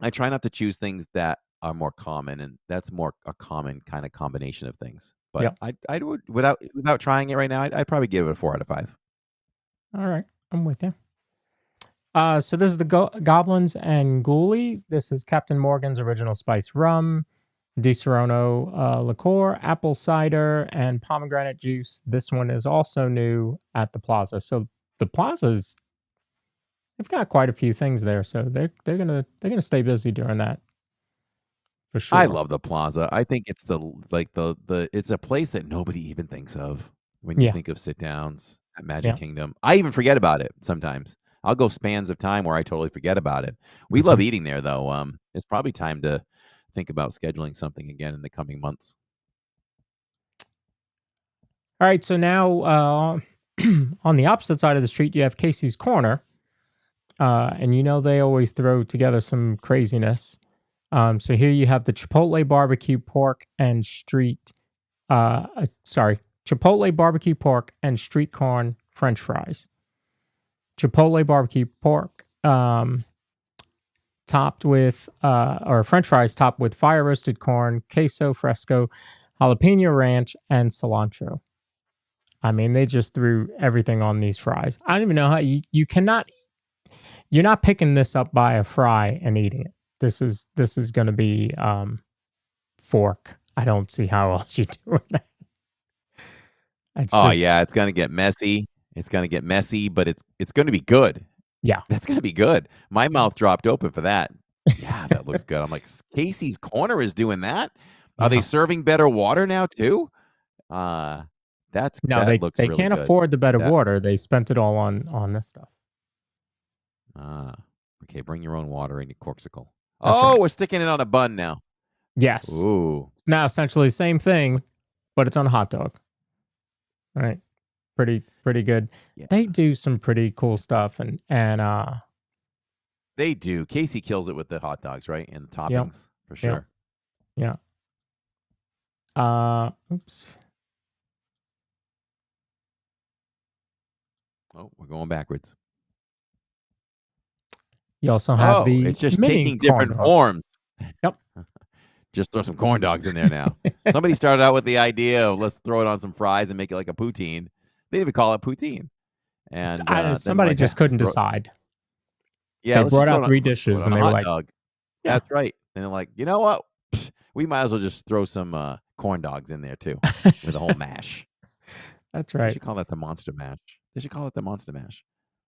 I try not to choose things that are more common, and that's more a common kind of combination of things. But Yep. I would without trying it right now, I'd probably give it a 4 out of 5. All right, I'm with you. So this is the Goblins and Ghoulie. This is Captain Morgan's Original Spice Rum, Di Serono liqueur, apple cider, and pomegranate juice. This one is also new at the Plaza. So the Plaza's, they've got quite a few things there. So they're gonna stay busy during that for sure. I love the Plaza. I think it's the it's a place that nobody even thinks of when you Yeah. think of sit downs at Magic Yeah. Kingdom. I even forget about it sometimes. I'll go spans of time where I totally forget about it. We Mm-hmm. love eating there though. It's probably time to think about scheduling something again in the coming months. All right, so now on the opposite side of the street, you have Casey's Corner, and you know they always throw together some craziness. So here you have the Chipotle barbecue pork and Chipotle barbecue pork and street corn French fries. Chipotle barbecue pork topped with or French fries topped with fire roasted corn, queso fresco, jalapeno ranch, and cilantro. I mean, they just threw everything on these fries. I don't even know how you cannot. You're not picking this up by a fry and eating it. This is going to be fork. I don't see how else you do that. Yeah, it's gonna get messy. It's gonna get messy, but it's gonna be good. Yeah, that's gonna be good. My mouth dropped open for that. Yeah, that looks good. I'm like, Casey's Corner is doing that. Are they serving better water now too? That looks they really can't good. afford the better water. They spent it all on this stuff. Okay, bring your own water in your corksicle. That's Oh, right. we're sticking it on a bun now. Yes. Ooh. It's now essentially the same thing, but it's on a hot dog. All right. Pretty good. Yeah. They do some pretty cool stuff and They do. Casey kills it with the hot dogs, right? And the toppings for sure. Yeah. Oops. Oh, we're going backwards. You also have the it's just mini taking different corn dogs. forms. Yep. Just throw some corn dogs in there now. Somebody started out with the idea of let's throw it on some fries and make it like a poutine. They didn't even call it poutine. And then somebody like, just couldn't decide. Yeah, They brought out 3 dishes and they were like, yeah. That's right. And they're like, you know what? We might as well just throw some corn dogs in there too with a whole mash. That's They right. should call that the Monster Mash. They should call it the Monster Mash.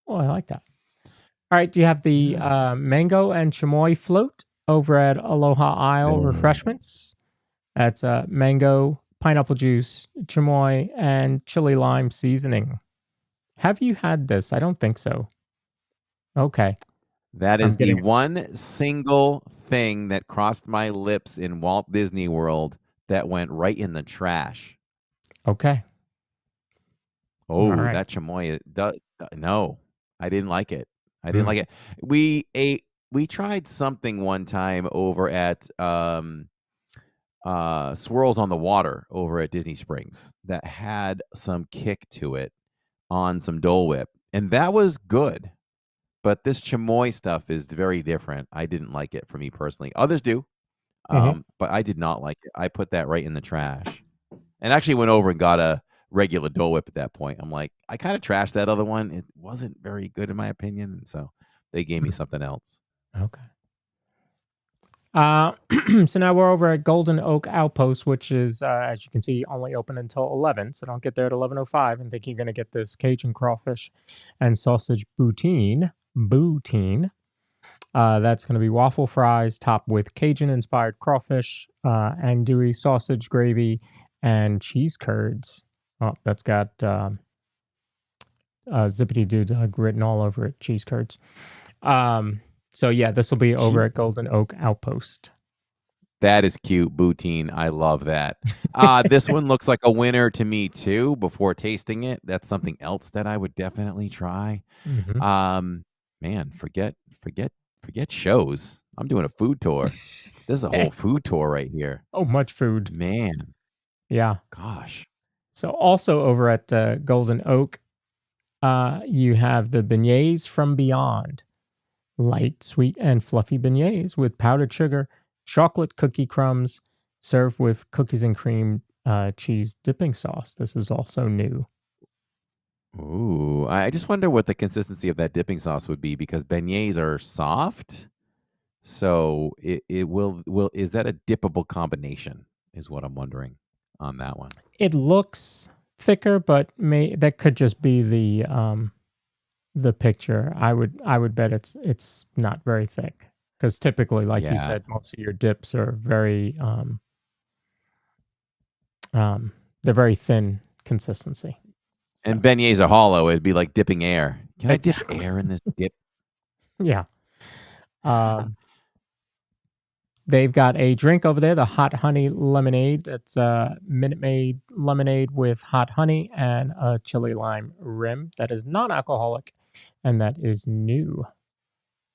Oh, I like that. All right. Do you have the mango and chamoy float over at Aloha Isle Refreshments? That's mango, pineapple juice, chamoy, and chili lime seasoning. Have you had this? I don't think so. Okay. That is the one single thing that crossed my lips in Walt Disney World that went right in the trash. Okay. Oh, right. that chamoy. No, I didn't like it. I didn't like it. We tried something one time over at Swirls on the Water over at Disney Springs that had some kick to it on some Dole Whip, and that was good. But this chamoy stuff is very different. I didn't like it for me personally. Others do, but I did not like it. I put that right in the trash, and actually went over and got a regular Dole Whip at that point. I'm like, I kind of trashed that other one. It wasn't very good in my opinion, and so they gave me something else. Okay. So now we're over at Golden Oak Outpost, which is, as you can see, only open until 11. So don't get there at 11:05 and think you're going to get this Cajun crawfish and sausage poutine. That's going to be waffle fries topped with Cajun-inspired crawfish, andouille sausage gravy, and cheese curds. Oh, that's got Zippity Doo Dug written all over it, cheese curds. So yeah, this will be over at Golden Oak Outpost. That is cute, Boutine. I love that. This one looks like a winner to me too. Before tasting it, that's something else that I would definitely try. Mhm. Man, forget shows. I'm doing a food tour. This is a whole food tour right here. Oh, much food. Man, Yeah. gosh. So also over at Golden Oak, you have the beignets from Beyond. Light, sweet, and fluffy beignets with powdered sugar, chocolate cookie crumbs, served with cookies and cream cheese dipping sauce. This is also new. Ooh, I just wonder what the consistency of that dipping sauce would be because beignets are soft. So it will is that a dippable combination is what I'm wondering on that one. It looks thicker, but that could just be the picture. I would bet it's not very thick because typically, like you Yeah. said, most of your dips are very they're very thin consistency. And beignets are hollow. It'd be like dipping air. Can I dip Exactly. air in this dip? Yeah. They've got a drink over there, the hot honey lemonade. That's Minute Maid lemonade with hot honey and a chili lime rim. That is non-alcoholic, and that is new.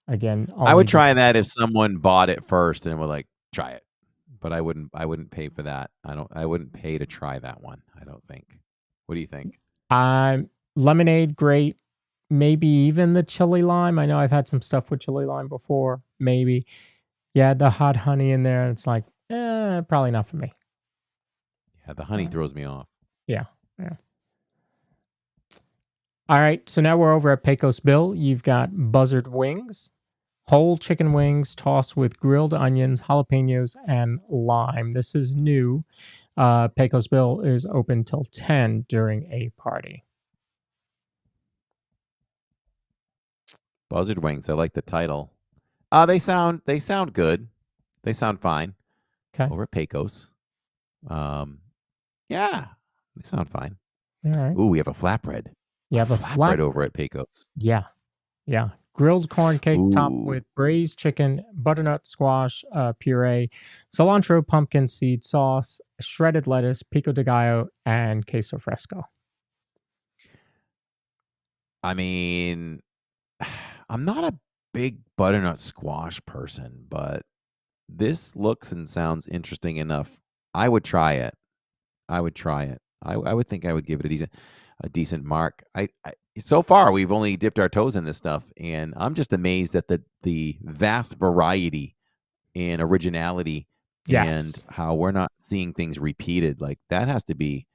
Again, I only would try that if someone bought it first and were like, try it. But I wouldn't pay for that. I wouldn't pay to try that one, I don't think. What do you think? Lemonade, great. Maybe even the chili lime. I know I've had some stuff with chili lime before. Maybe. Yeah, the hot honey in there. It's like, probably not for me. Yeah, the honey throws me off. Yeah. All right, so now we're over at Pecos Bill. You've got buzzard wings, whole chicken wings tossed with grilled onions, jalapenos, and lime. This is new. Pecos Bill is open till 10 during a party. Buzzard wings. I like the title. They sound good. They sound fine. Okay. Over at Pecos. Yeah, they sound fine. All right. Ooh, we have a flatbread. You have a flatbread over at Pecos. Yeah. Grilled corn cake topped Ooh. with braised chicken, butternut squash puree, cilantro pumpkin seed sauce, shredded lettuce, pico de gallo, and queso fresco. I mean, I'm not a big butternut squash person, but this looks and sounds interesting enough. I would try it. I would think I would give it a decent mark. I so far we've only dipped our toes in this stuff, and I'm just amazed at the vast variety and originality Yes. and how we're not seeing things repeated. Like that has to be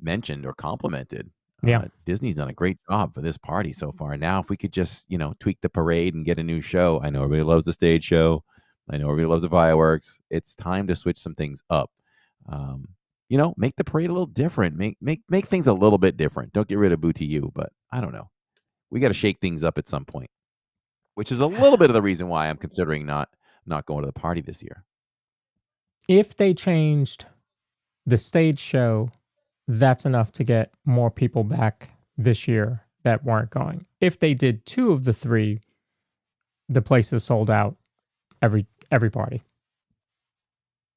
mentioned or complimented. Yeah. Disney's done a great job for this party so far. Now, if we could just, tweak the parade and get a new show. I know everybody loves the stage show. I know everybody loves the fireworks. It's time to switch some things up. Make the parade a little different. Make things a little bit different. Don't get rid of Boo to You, but I don't know. We got to shake things up at some point, which is a little bit of the reason why I'm considering not going to the party this year. If they changed the stage show, that's enough to get more people back this year that weren't going. If they did 2 of the 3, the place is sold out every party.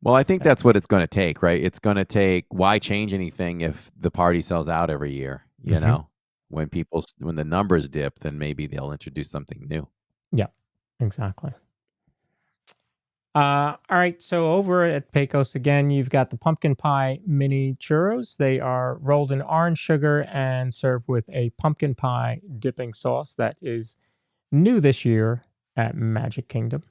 Well, I think that's what it's going to take, right? It's going to take, why change anything if the party sells out every year? You know, when the numbers dip, then maybe they'll introduce something new. Yeah, exactly. All right, so over at Pecos again, you've got the pumpkin pie mini churros. They are rolled in orange sugar and served with a pumpkin pie dipping sauce that is new this year at Magic Kingdom.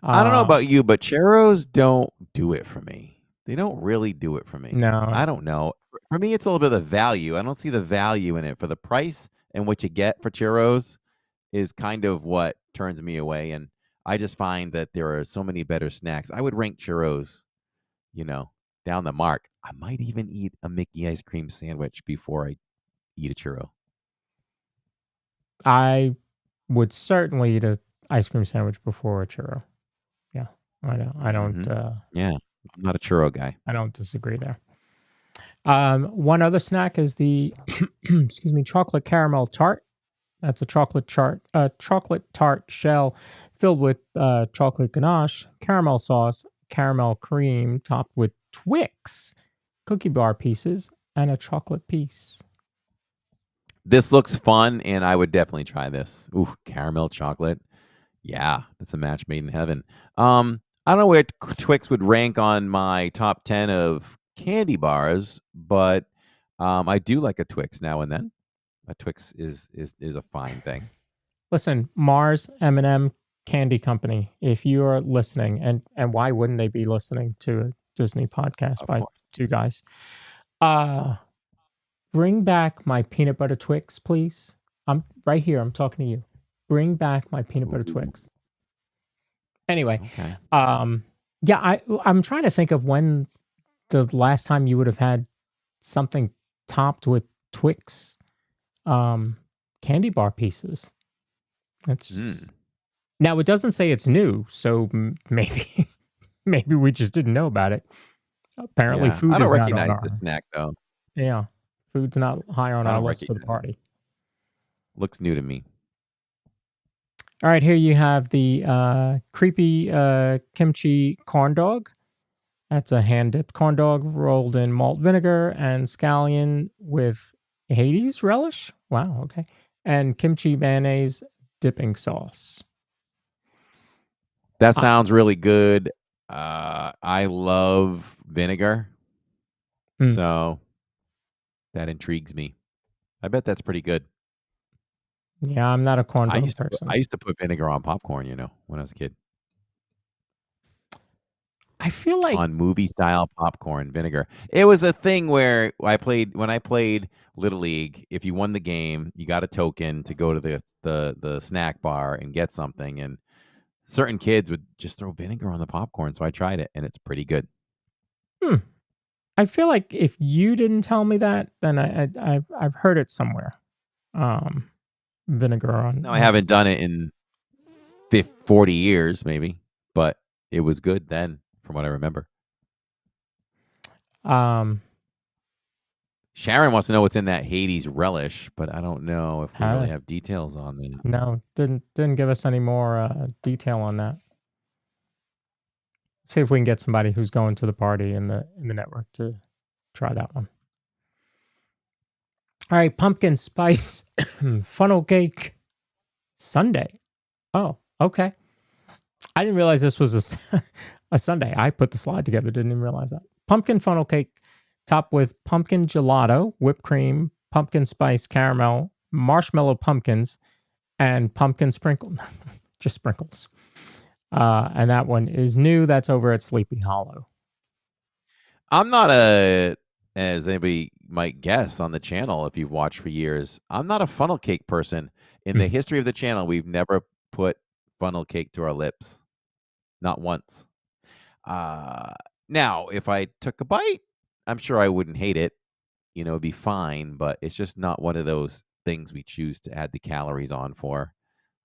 I don't know about you, but churros don't do it for me. They don't really do it for me. No. I don't know. For me, it's a little bit of the value. I don't see the value in it. For the price and what you get for churros is kind of what turns me away. And I just find that there are so many better snacks. I would rank churros, down the mark. I might even eat a Mickey ice cream sandwich before I eat a churro. I would certainly eat an ice cream sandwich before a churro. Yeah, I don't. Yeah, I'm not a churro guy. I don't disagree there. One other snack is the chocolate caramel tart. That's a chocolate tart shell filled with chocolate ganache, caramel sauce, caramel cream, topped with Twix cookie bar pieces, and a chocolate piece. This looks fun, and I would definitely try this. Ooh, caramel chocolate. Yeah, that's a match made in heaven. I don't know where Twix would rank on my top 10 of candy bars, but I do like a Twix now and then. A Twix is a fine thing. Listen, Mars M&M Candy Company, if you are listening, and why wouldn't they be listening to a Disney podcast by two guys? Bring back my peanut butter Twix, please. I'm right here. I'm talking to you. Bring back my peanut butter Twix. Anyway, Okay. yeah, I'm trying to think of when the last time you would have had something topped with Twix candy bar pieces. That's just... Now it doesn't say it's new, so maybe we just didn't know about it. Apparently, Yeah, food I don't is not recognize on our... the snack though. Yeah, food's not high on I our don't list for the recognize it. party. Looks new to me. All right, here you have the creepy kimchi corn dog. That's a hand-dipped corn dog rolled in malt vinegar and scallion with Hades relish. Wow, okay. And kimchi mayonnaise dipping sauce. That sounds really good. I love vinegar, so that intrigues me. I bet that's pretty good. Yeah, I'm not a corn I dog used person. to put vinegar on popcorn, when I was a kid. I feel like on movie style popcorn vinegar. It was a thing where when I played Little League, if you won the game, you got a token to go to the snack bar and get something, and certain kids would just throw vinegar on the popcorn, so I tried it and it's pretty good. I feel like if you didn't tell me that, then I've heard it somewhere. Vinegar on. No, I haven't done it in 40 years maybe, but it was good then from what I remember. Sharon wants to know what's in that Hades relish, but I don't know if we really have details on that. No, didn't give us any more detail on that. See if we can get somebody who's going to the party in the network to try that one. All right, pumpkin spice funnel cake sundae. Oh, okay. I didn't realize this was a sundae. I put the slide together, didn't even realize that. Pumpkin funnel cake topped with pumpkin gelato, whipped cream, pumpkin spice caramel, marshmallow pumpkins, and pumpkin sprinkle. Just sprinkles. And that one is new. That's over at Sleepy Hollow. I'm not as anybody might guess on the channel, if you've watched for years, I'm not a funnel cake person. In the history of the channel, we've never put funnel cake to our lips. Not once. Now, if I took a bite, I'm sure I wouldn't hate it. It'd be fine, but it's just not one of those things we choose to add the calories on for.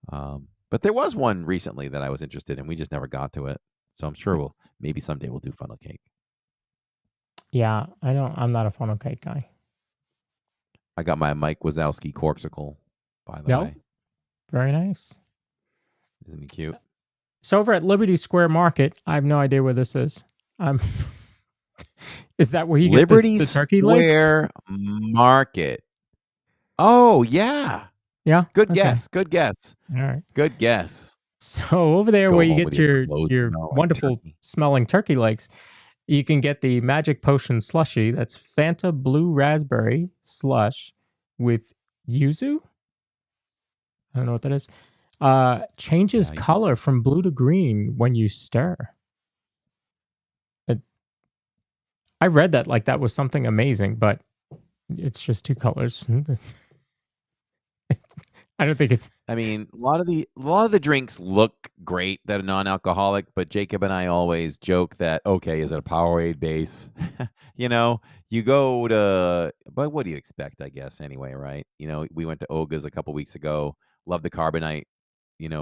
But there was one recently that I was interested in. We just never got to it. So I'm sure maybe someday we'll do funnel cake. Yeah, I'm not a funnel cake guy. I got my Mike Wazowski corksicle, by the way. Very nice. Isn't he cute? So over at Liberty Square Market, I have no idea where this is. Is that where you get the turkey legs? Liberty Square Market. Oh, yeah. Yeah? Good Okay. guess. Good guess. All right. Good guess. So over there Go where you home get with your clothes your smell like wonderful turkey. smelling turkey legs, you can get the Magic Potion Slushy. That's Fanta Blue Raspberry Slush with yuzu. I don't know what that is. Changes color from blue to green when you stir. I read that like that was something amazing, but it's just two colors. I don't think it's. I mean, a lot of the drinks look great that are non-alcoholic, but Jacob and I always joke that, okay, is it a Powerade base? You go to, but what do you expect? I guess anyway, right? We went to Oga's a couple weeks ago. Love the Carbonite,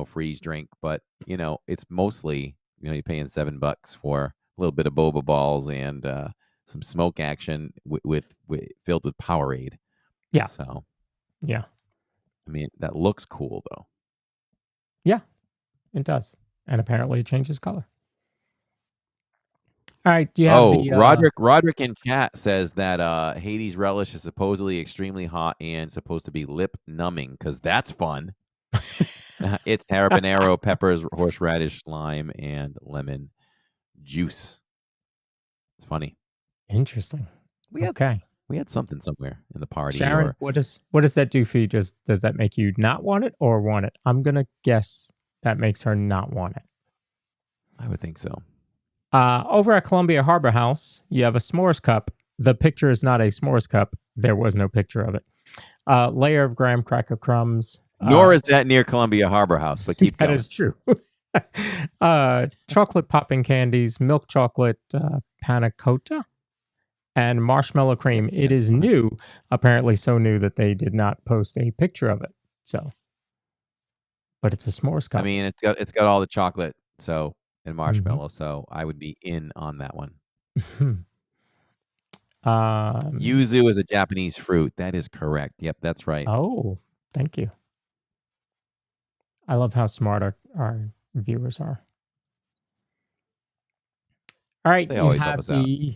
freeze drink, but it's mostly you're paying $7 for a little bit of boba balls and some smoke action with filled with Powerade. Yeah. So yeah. I mean, that looks cool though. Yeah, it does. And apparently it changes color. All right, do you have the Roderick in chat says that Hades relish is supposedly extremely hot and supposed to be lip numbing because that's fun. It's habanero, peppers, horseradish, lime, and lemon juice. It's funny. Interesting. We had something somewhere in the party. Sharon, what does that do for you? Does that make you not want it or want it? I'm gonna guess that makes her not want it. I would think so. Over at Columbia Harbor House, you have a s'mores cup. The picture is not a s'mores cup. There was no picture of it. Layer of graham cracker crumbs. Nor is that near Columbia Harbor House, but keep going. That is true. Chocolate popping candies, milk chocolate panna cotta, and marshmallow cream. It is new, apparently so new that they did not post a picture of it. So, but it's a s'mores cup. I mean, it's got all the chocolate, and marshmallow, so I would be in on that one. Yuzu is a Japanese fruit. That is correct. Yep, that's right. Oh, thank you. I love how smart our viewers are. All right, They you always help have us out. the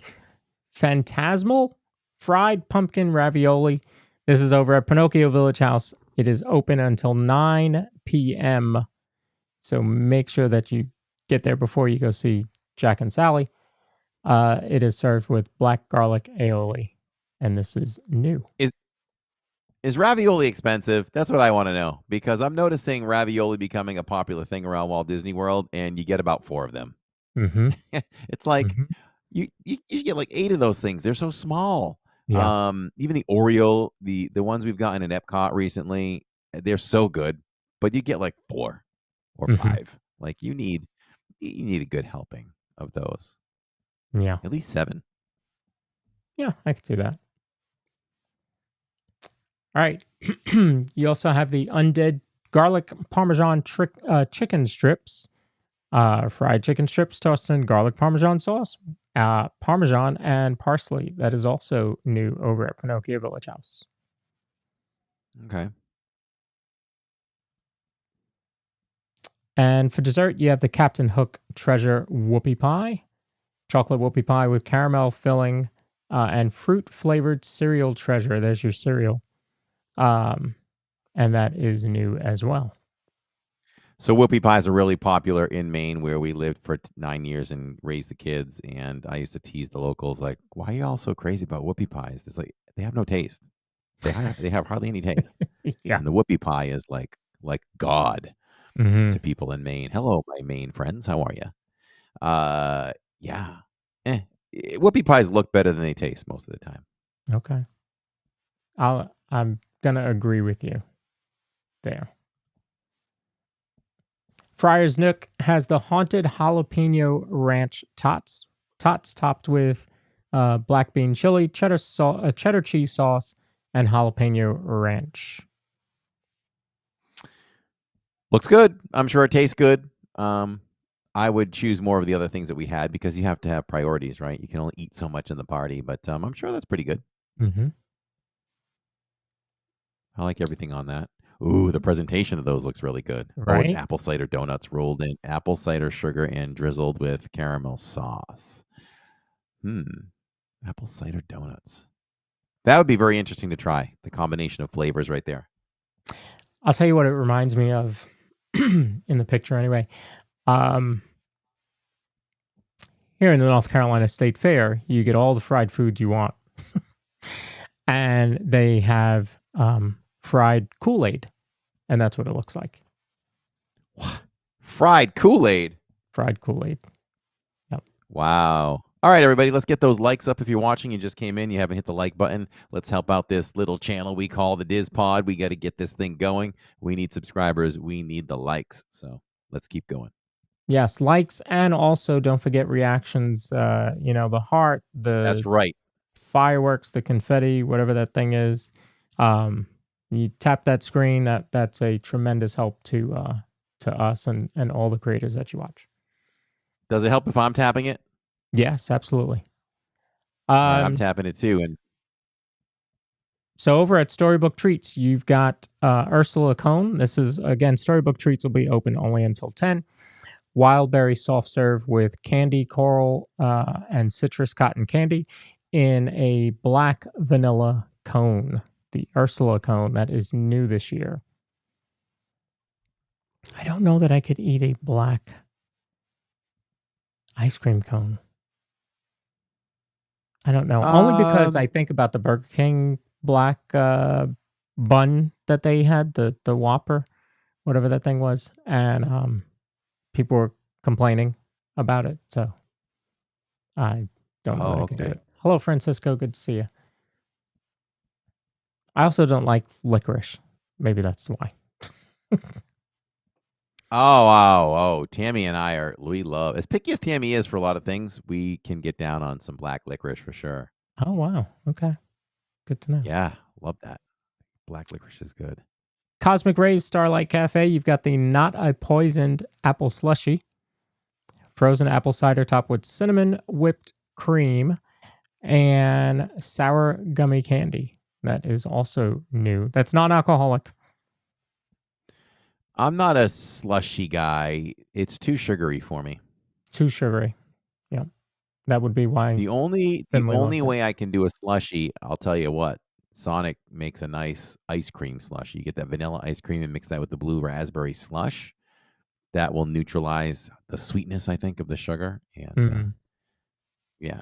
Phantasmal fried pumpkin ravioli. This is over at Pinocchio Village House. It is open until 9 p.m. So make sure that you get there before you go see Jack and Sally. It is served with black garlic aioli, and this is new. Is ravioli expensive? That's what I want to know, because I'm noticing ravioli becoming a popular thing around Walt Disney World, and you get about 4 of them. Mm-hmm. It's like you get like 8 of those things. They're so small. Yeah. Even the Oreo, the ones we've gotten in Epcot recently, they're so good, but you get like 4 or 5. Like you need a good helping of those. Yeah. At least 7. Yeah, I could do that. All right. You also have the Undead garlic parmesan chicken strips. Fried chicken strips tossed in garlic parmesan sauce, parmesan, and parsley. That is also new over at Pinocchio Village House. Okay. And for dessert, you have the Captain Hook Treasure Whoopie Pie. Chocolate whoopie pie with caramel filling and fruit-flavored cereal treasure. There's your cereal. And that is new as well. So whoopie pies are really popular in Maine, where we lived for 9 years and raised the kids. And I used to tease the locals, like, "Why are you all so crazy about whoopie pies?" It's like they have no taste. They have hardly any taste. Yeah. And the whoopie pie is like God to people in Maine. Hello, my Maine friends. How are you? Yeah. Whoopie pies look better than they taste most of the time. Okay. I'm gonna agree with you there. Friar's Nook has the Haunted Jalapeno Ranch Tots. Tots topped with black bean chili, cheddar cheese sauce, and jalapeno ranch. Looks good. I'm sure it tastes good. I would choose more of the other things that we had, because you have to have priorities, right? You can only eat so much in the party, but I'm sure that's pretty good. Mm-hmm. I like everything on that. Ooh, the presentation of those looks really good. Right? Oh, it's apple cider donuts rolled in apple cider sugar and drizzled with caramel sauce. Apple cider donuts. That would be very interesting to try. The combination of flavors right there. I'll tell you what it reminds me of in the picture anyway. Here in the North Carolina State Fair, you get all the fried foods you want. And they have fried Kool-Aid. And that's what it looks like. What? Fried Kool-Aid? Fried Kool-Aid. Yep. Wow. All right, everybody, let's get those likes up. If you're watching, you just came in, you haven't hit the like button. Let's help out this little channel we call the DIZPod. We got to get this thing going. We need subscribers. We need the likes. So let's keep going. Yes, likes, and also don't forget reactions. The heart, That's right. Fireworks, the confetti, whatever that thing is. You tap that screen. That's a tremendous help to us and all the creators that you watch. Does it help if I'm tapping it? Yes, absolutely. All right, I'm tapping it too. And So over at Storybook Treats, you've got Ursula Cone. This is, again, Storybook Treats will be open only until 10. Wild berry soft serve with candy, coral, and citrus cotton candy in a black vanilla cone. The Ursula Cone that is new this year. I don't know that I could eat a black ice cream cone. I don't know. Only because I think about the Burger King black bun that they had, the Whopper, whatever that thing was. And people were complaining about it. So I don't know that I could do it. Hello, Francisco. Good to see you. I also don't like licorice. Maybe that's why. Oh, wow. Oh, Tammy and we love, as picky as Tammy is for a lot of things, we can get down on some black licorice for sure. Oh, wow. Okay. Good to know. Yeah, love that. Black licorice is good. Cosmic Rays Starlight Cafe. You've got the Not a Poisoned Apple Slushy. Frozen apple cider topped with cinnamon whipped cream and sour gummy candy. That is also new. That's non-alcoholic. I'm not a slushy guy. It's too sugary for me. Too sugary. Yeah. That would be why. The only way I can do a slushy, I'll tell you what, Sonic makes a nice ice cream slushy. You get that vanilla ice cream and mix that with the blue raspberry slush. That will neutralize the sweetness, I think, of the sugar. And yeah.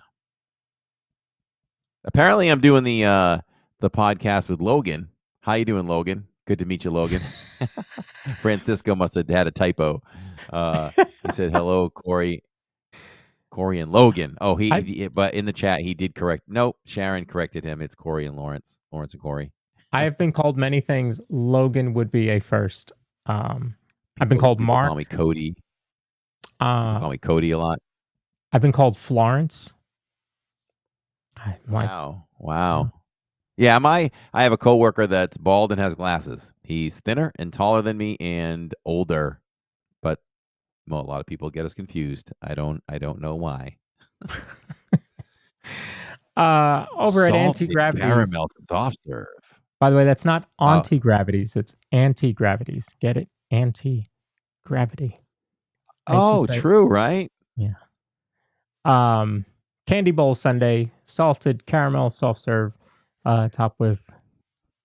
Apparently, I'm doing the podcast with Logan. How you doing, Logan? Good to meet you, Logan. Francisco must have had a typo. He said, hello, Corey and Logan. Oh, but in the chat, he did correct. Nope, Sharon corrected him. It's Corey and Lawrence. Lawrence and Corey. I have been called many things. Logan would be a first. I've been called Mark. Call me Cody. Call me Cody a lot. I've been called Florence. Wow. Yeah, I have a coworker that's bald and has glasses. He's thinner and taller than me and older, but a lot of people get us confused. I don't know why. Over at Anti-Gravities. Caramel soft serve. By the way, that's not anti-gravities. It's anti-gravities. Get it? Anti-gravity. Oh, true, right? Yeah. Candy bowl sundae, salted caramel soft serve, topped with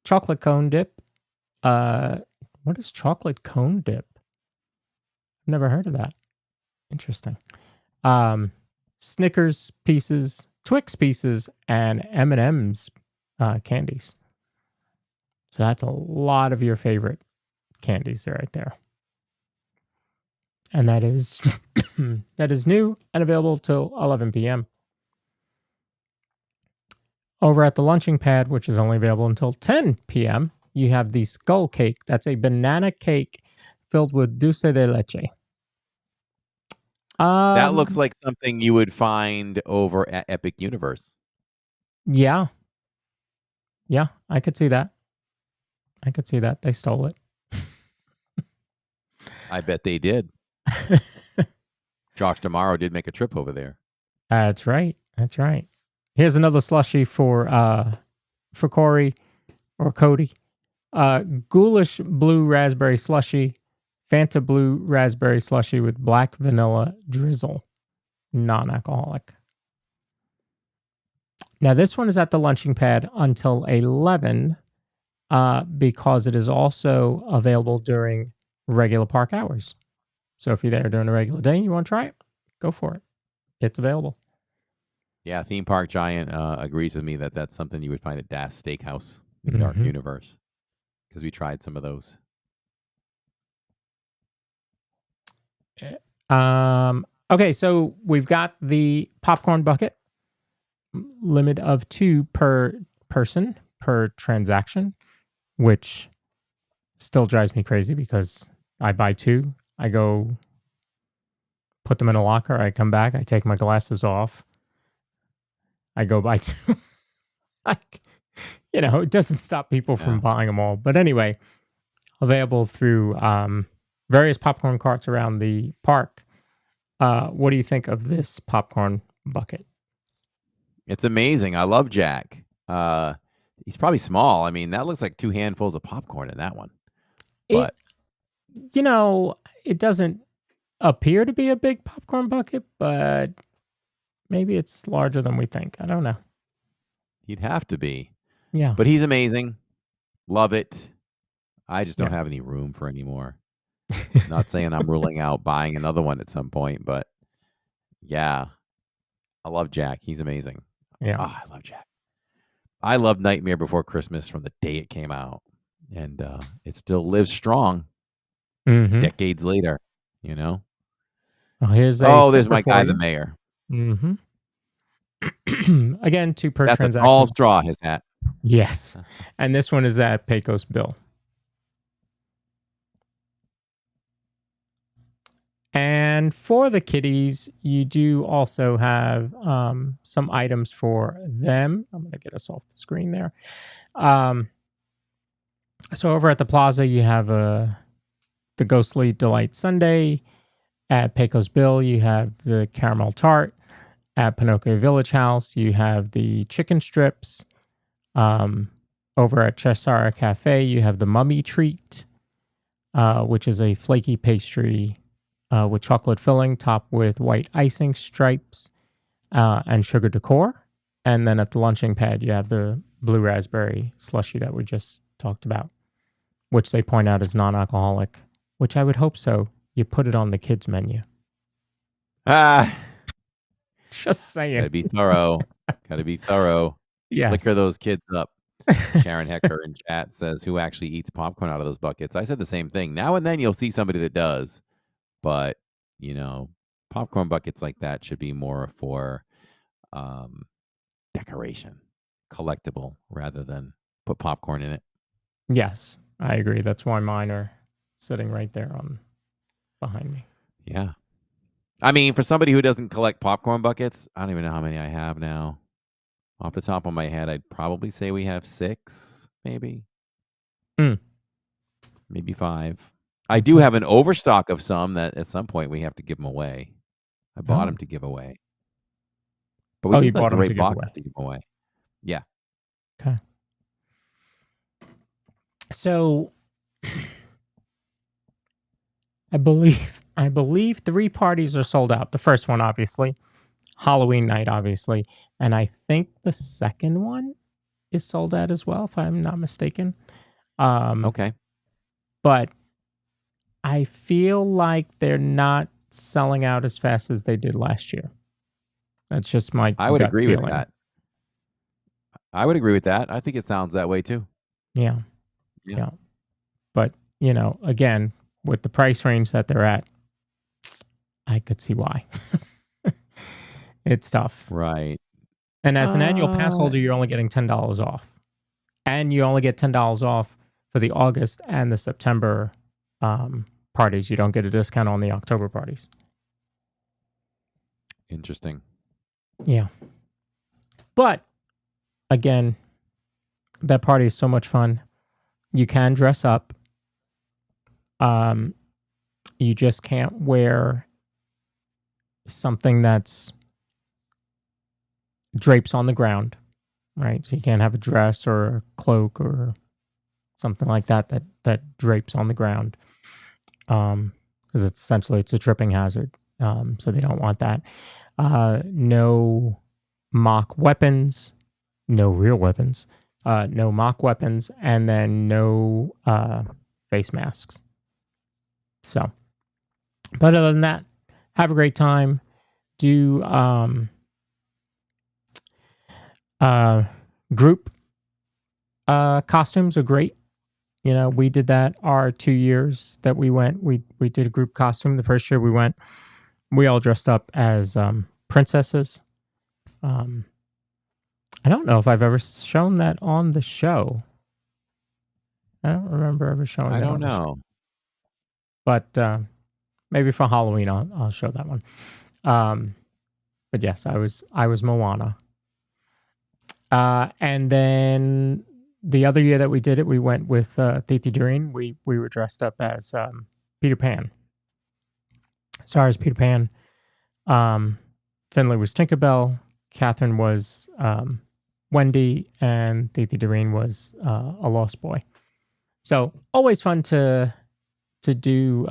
chocolate cone dip. What is chocolate cone dip? I've never heard of that. Interesting. Snickers pieces, Twix pieces, and M&M's candies. So that's a lot of your favorite candies right there. And that is that is new and available till 11 p.m. Over at the lunching pad, which is only available until 10 p.m., you have the skull cake. That's a banana cake filled with dulce de leche. That looks like something you would find over at Epic Universe. Yeah. Yeah, I could see that. They stole it. I bet they did. Josh Tomorrow did make a trip over there. That's right. Here's another slushie for Corey or Cody. Ghoulish blue raspberry slushie, Fanta blue raspberry slushie with black vanilla drizzle, non-alcoholic. Now this one is at the lunching pad until 11 because it is also available during regular park hours. So if you're there during a regular day and you want to try it, go for it. It's available. Yeah, Theme Park Giant agrees with me that that's something you would find at Das Steakhouse in Dark Universe because we tried some of those. Okay, so we've got the popcorn bucket, limit of 2 per person per transaction, which still drives me crazy because I buy 2, I go put them in a locker, I come back, I take my glasses off, I go buy 2. It doesn't stop people from buying them all. But anyway, available through various popcorn carts around the park. What do you think of this popcorn bucket? It's amazing. I love Jack. He's probably small. I mean, that looks like 2 handfuls of popcorn in that one. But it doesn't appear to be a big popcorn bucket, but maybe it's larger than we think. I don't know. He'd have to be. Yeah. But he's amazing. Love it. I just don't have any room for any more. Not saying I'm ruling out buying another one at some point, but yeah. I love Jack. He's amazing. Yeah. Oh, I love Jack. I love Nightmare Before Christmas from the day it came out. And it still lives strong decades later, Oh, there's my guy, the mayor. Mm-hmm. Again, 2 per That's transaction. a tall straw, his hat. Yes. And this one is at Pecos Bill. And for the kiddies, you do also have some items for them. I'm going to get us off the screen there. So over at the plaza, you have the Ghostly Delight Sundae. At Pecos Bill, you have the caramel tart. At Pinocchio Village House, you have the chicken strips. Over at Cheshire Cafe, you have the mummy treat, which is a flaky pastry with chocolate filling, topped with white icing stripes and sugar decor. And then at the lunching pad, you have the blue raspberry slushy that we just talked about, which they point out is non-alcoholic, which I would hope so. You put it on the kids' menu. Just saying. Gotta be thorough. Yes. Liquor those kids up. Sharon Hecker in chat says, who actually eats popcorn out of those buckets? I said the same thing. Now and then you'll see somebody that does. But, popcorn buckets like that should be more for decoration, collectible, rather than put popcorn in it. Yes, I agree. That's why mine are sitting right there behind me. Yeah. I mean, for somebody who doesn't collect popcorn buckets, I don't even know how many I have now. Off the top of my head, I'd probably say we have 6, maybe. Maybe 5. I do have an overstock of some that at some point we have to give them away. I bought them to give away. But we you bought them to give away. To give away. Yeah. Okay. So I believe 3 parties are sold out. The first one, obviously. Halloween night, obviously. And I think the second one is sold out as well, if I'm not mistaken. Okay. But I feel like they're not selling out as fast as they did last year. That's just my I would gut agree feeling. with that. I would agree with that. I think it sounds that way too. Yeah. But, again, with the price range that they're at, I could see why. It's tough. Right. And as an annual pass holder, you're only getting $10 off. And you only get $10 off for the August and the September parties. You don't get a discount on the October parties. Interesting. Yeah. But, again, that party is so much fun. You can dress up. You just can't wear something that's drapes on the ground, right? So you can't have a dress or a cloak or something like that drapes on the ground, because it's a tripping hazard. So they don't want that. No mock weapons, no real weapons, no mock weapons, and then no face masks. So, but other than that, have a great time. Do group costumes are great. We did that our 2 years that we went. We did a group costume. The first year we went, we all dressed up as princesses. I don't know if I've ever shown that on the show. I don't remember ever showing that. I don't on the know. show. But maybe for Halloween I'll show that one. But yes, I was Moana. And then the other year that we did it, we went with Titi Doreen. We were dressed up as Peter Pan. Sorry, as Peter Pan. Finley was Tinkerbell. Catherine was Wendy, and Titi Doreen was a lost boy. So always fun to do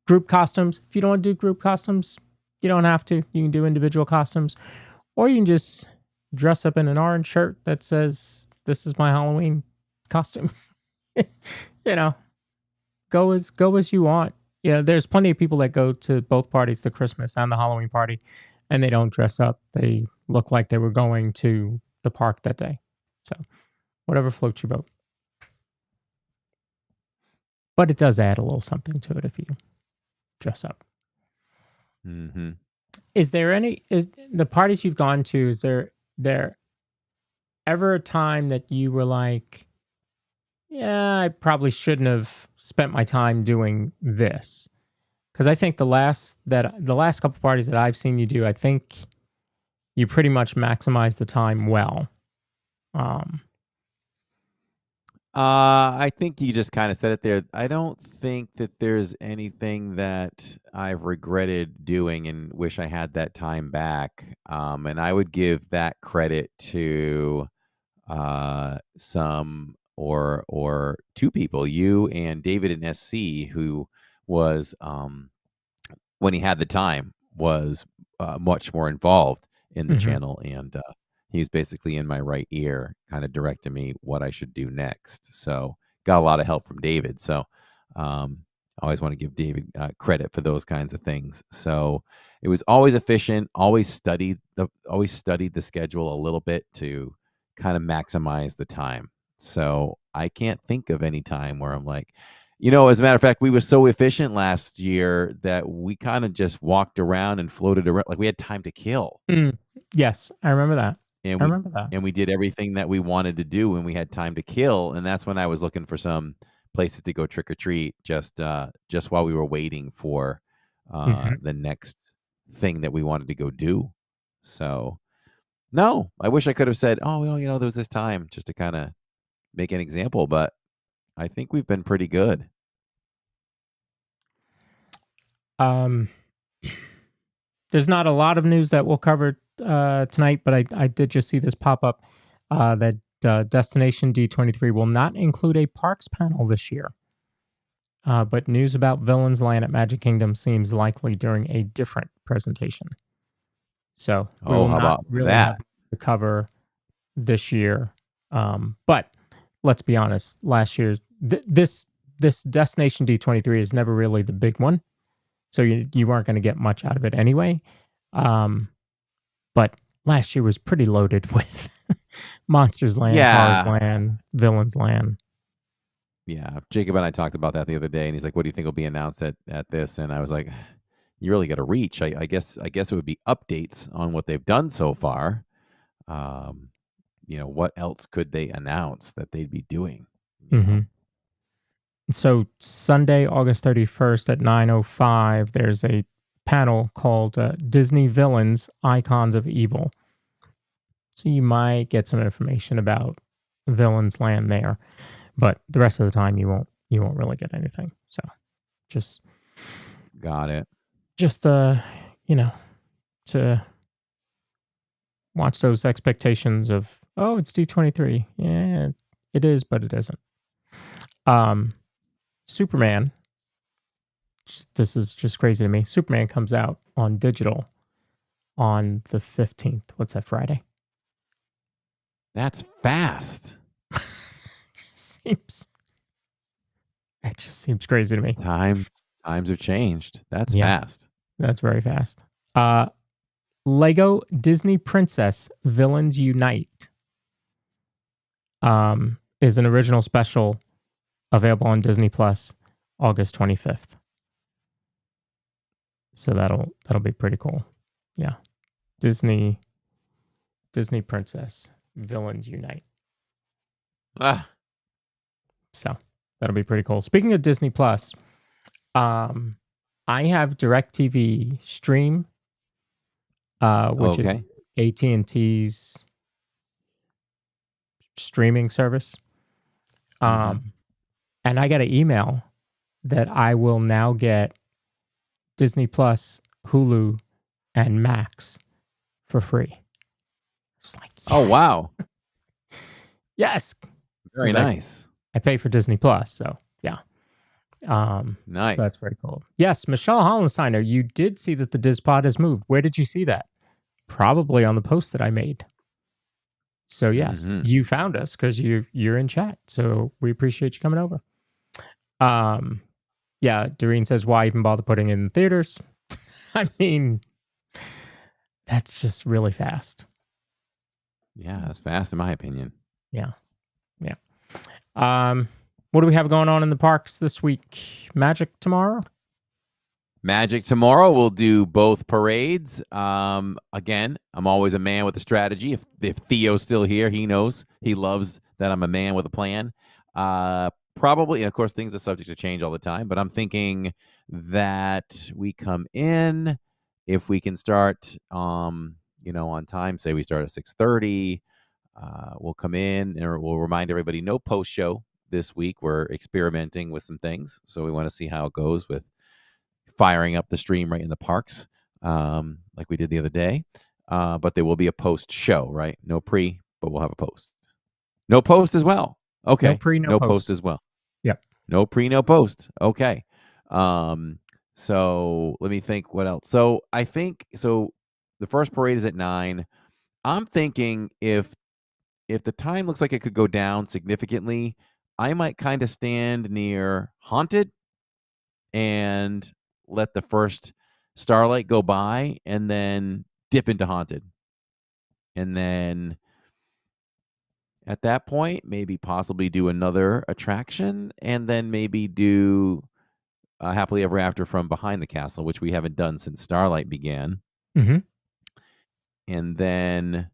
group costumes. If you don't want to do group costumes, you don't have to. You can do individual costumes, or you can just dress up in an orange shirt that says, "This is my Halloween costume." You know, go as you want. Yeah, there's plenty of people that go to both parties, the Christmas and the Halloween party, and they don't dress up. They look like they were going to the park that day. So, whatever floats your boat. But it does add a little something to it if you dress up. Mm-hmm. Is the parties you've gone to, is there ever a time that you were like, yeah, I probably shouldn't have spent my time doing this? Because I think the last couple parties that I've seen you do, I think you pretty much maximize the time well. I think you just kind of said it there. I don't think that there's anything that I've regretted doing and wish I had that time back. And I would give that credit to some or two people, you and David and SC, who was when he had the time was much more involved in the channel, and he was basically in my right ear, kind of directing me what I should do next. So got a lot of help from David. So I always want to give David credit for those kinds of things. So it was always efficient. Always studied the schedule a little bit to kind of maximize the time. So I can't think of any time where I'm like, as a matter of fact, we were so efficient last year that we kind of just walked around and floated around. Like we had time to kill. Yes, I remember that. And we did everything that we wanted to do when we had time to kill. And that's when I was looking for some places to go trick or treat, just while we were waiting for the next thing that we wanted to go do. So no, I wish I could have said, oh, well, there was this time, just to kind of make an example, but I think we've been pretty good. There's not a lot of news that we'll cover tonight, but I did just see this pop up that Destination D23 will not include a parks panel this year. But news about Villains Land at Magic Kingdom seems likely during a different presentation. So we will not really have to cover this year. But let's be honest, last year's this Destination D23 is never really the big one, so you weren't going to get much out of it anyway. But last year was pretty loaded with Monsters Land, Cars Land, Villains Land. Yeah, Jacob and I talked about that the other day, and he's like, "What do you think will be announced at this?" And I was like, "You really got to reach. I guess it would be updates on what they've done so far. What else could they announce that they'd be doing?" So Sunday, August 31st at 9:05, there's a panel called Disney Villains, Icons of Evil. So you might get some information about Villains Land there, but the rest of the time you won't really get anything. So just got it. Just to watch those expectations of, oh, it's D23. Yeah, it is, but it isn't. Superman, this is just crazy to me. Superman comes out on digital on the 15th. What's that, Friday? That's fast. It just seems crazy to me. Times have changed. That's fast. That's very fast. Lego Disney Princess Villains Unite is an original special available on Disney Plus August 25th. So that'll be pretty cool. Yeah. Disney Princess Villains Unite. So that'll be pretty cool. Speaking of Disney Plus, I have DirecTV Stream, which is AT&T's streaming service. And I got an email that I will now get Disney Plus, Hulu, and Max for free. Just like, Oh, yes. wow. Yes. Very 'Cause nice. I pay for Disney Plus, so yeah. Nice. So that's very cool. Yes, Michelle Hollensteiner, you did see that the DIZPod has moved. Where did you see that? Probably on the post that I made. So yes, Mhm. you found us because you're in chat. So we appreciate you coming over. Yeah, Doreen says, why even bother putting it in theaters? I mean, that's just really fast. Yeah, that's fast in my opinion. Yeah. Yeah. What do we have going on in the parks this week? Magic tomorrow? Magic tomorrow. We'll do both parades. Again, I'm always a man with a strategy. If Theo's still here, he knows. He loves that I'm a man with a plan. Probably, and of course, things are subject to change all the time, but I'm thinking that we come in, if we can start on time, say we start at 6:30, we'll come in and we'll remind everybody no post show this week. We're experimenting with some things, so we want to see how it goes with firing up the stream right in the parks, like we did the other day. But there will be a post show, right? No pre, but we'll have a post. No post as well. Okay. No pre, no post post. as well. Yep. No pre, no post. Okay. So let me think what else. So I think the first parade is at 9. I'm thinking if the time looks like it could go down significantly, I might kind of stand near Haunted and let the first Starlight go by and then dip into Haunted. And then at that point, maybe possibly do another attraction and then maybe do Happily Ever After from behind the castle, which we haven't done since Starlight began. Mm-hmm. And then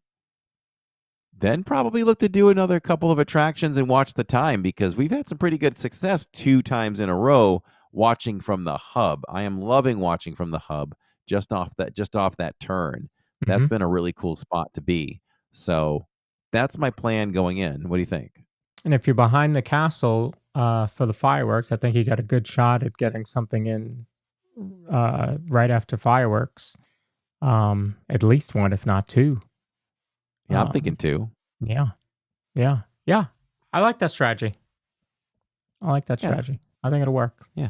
probably look to do another couple of attractions and watch the time, because we've had some pretty good success 2 times in a row watching from the hub. I am loving watching from the hub just off that turn. That's been a really cool spot to be. So that's my plan going in. What do you think? And if you're behind the castle for the fireworks, I think you got a good shot at getting something in right after fireworks. At least one, if not 2. Yeah, I'm thinking 2. Yeah. I like that strategy. I think it'll work. Yeah.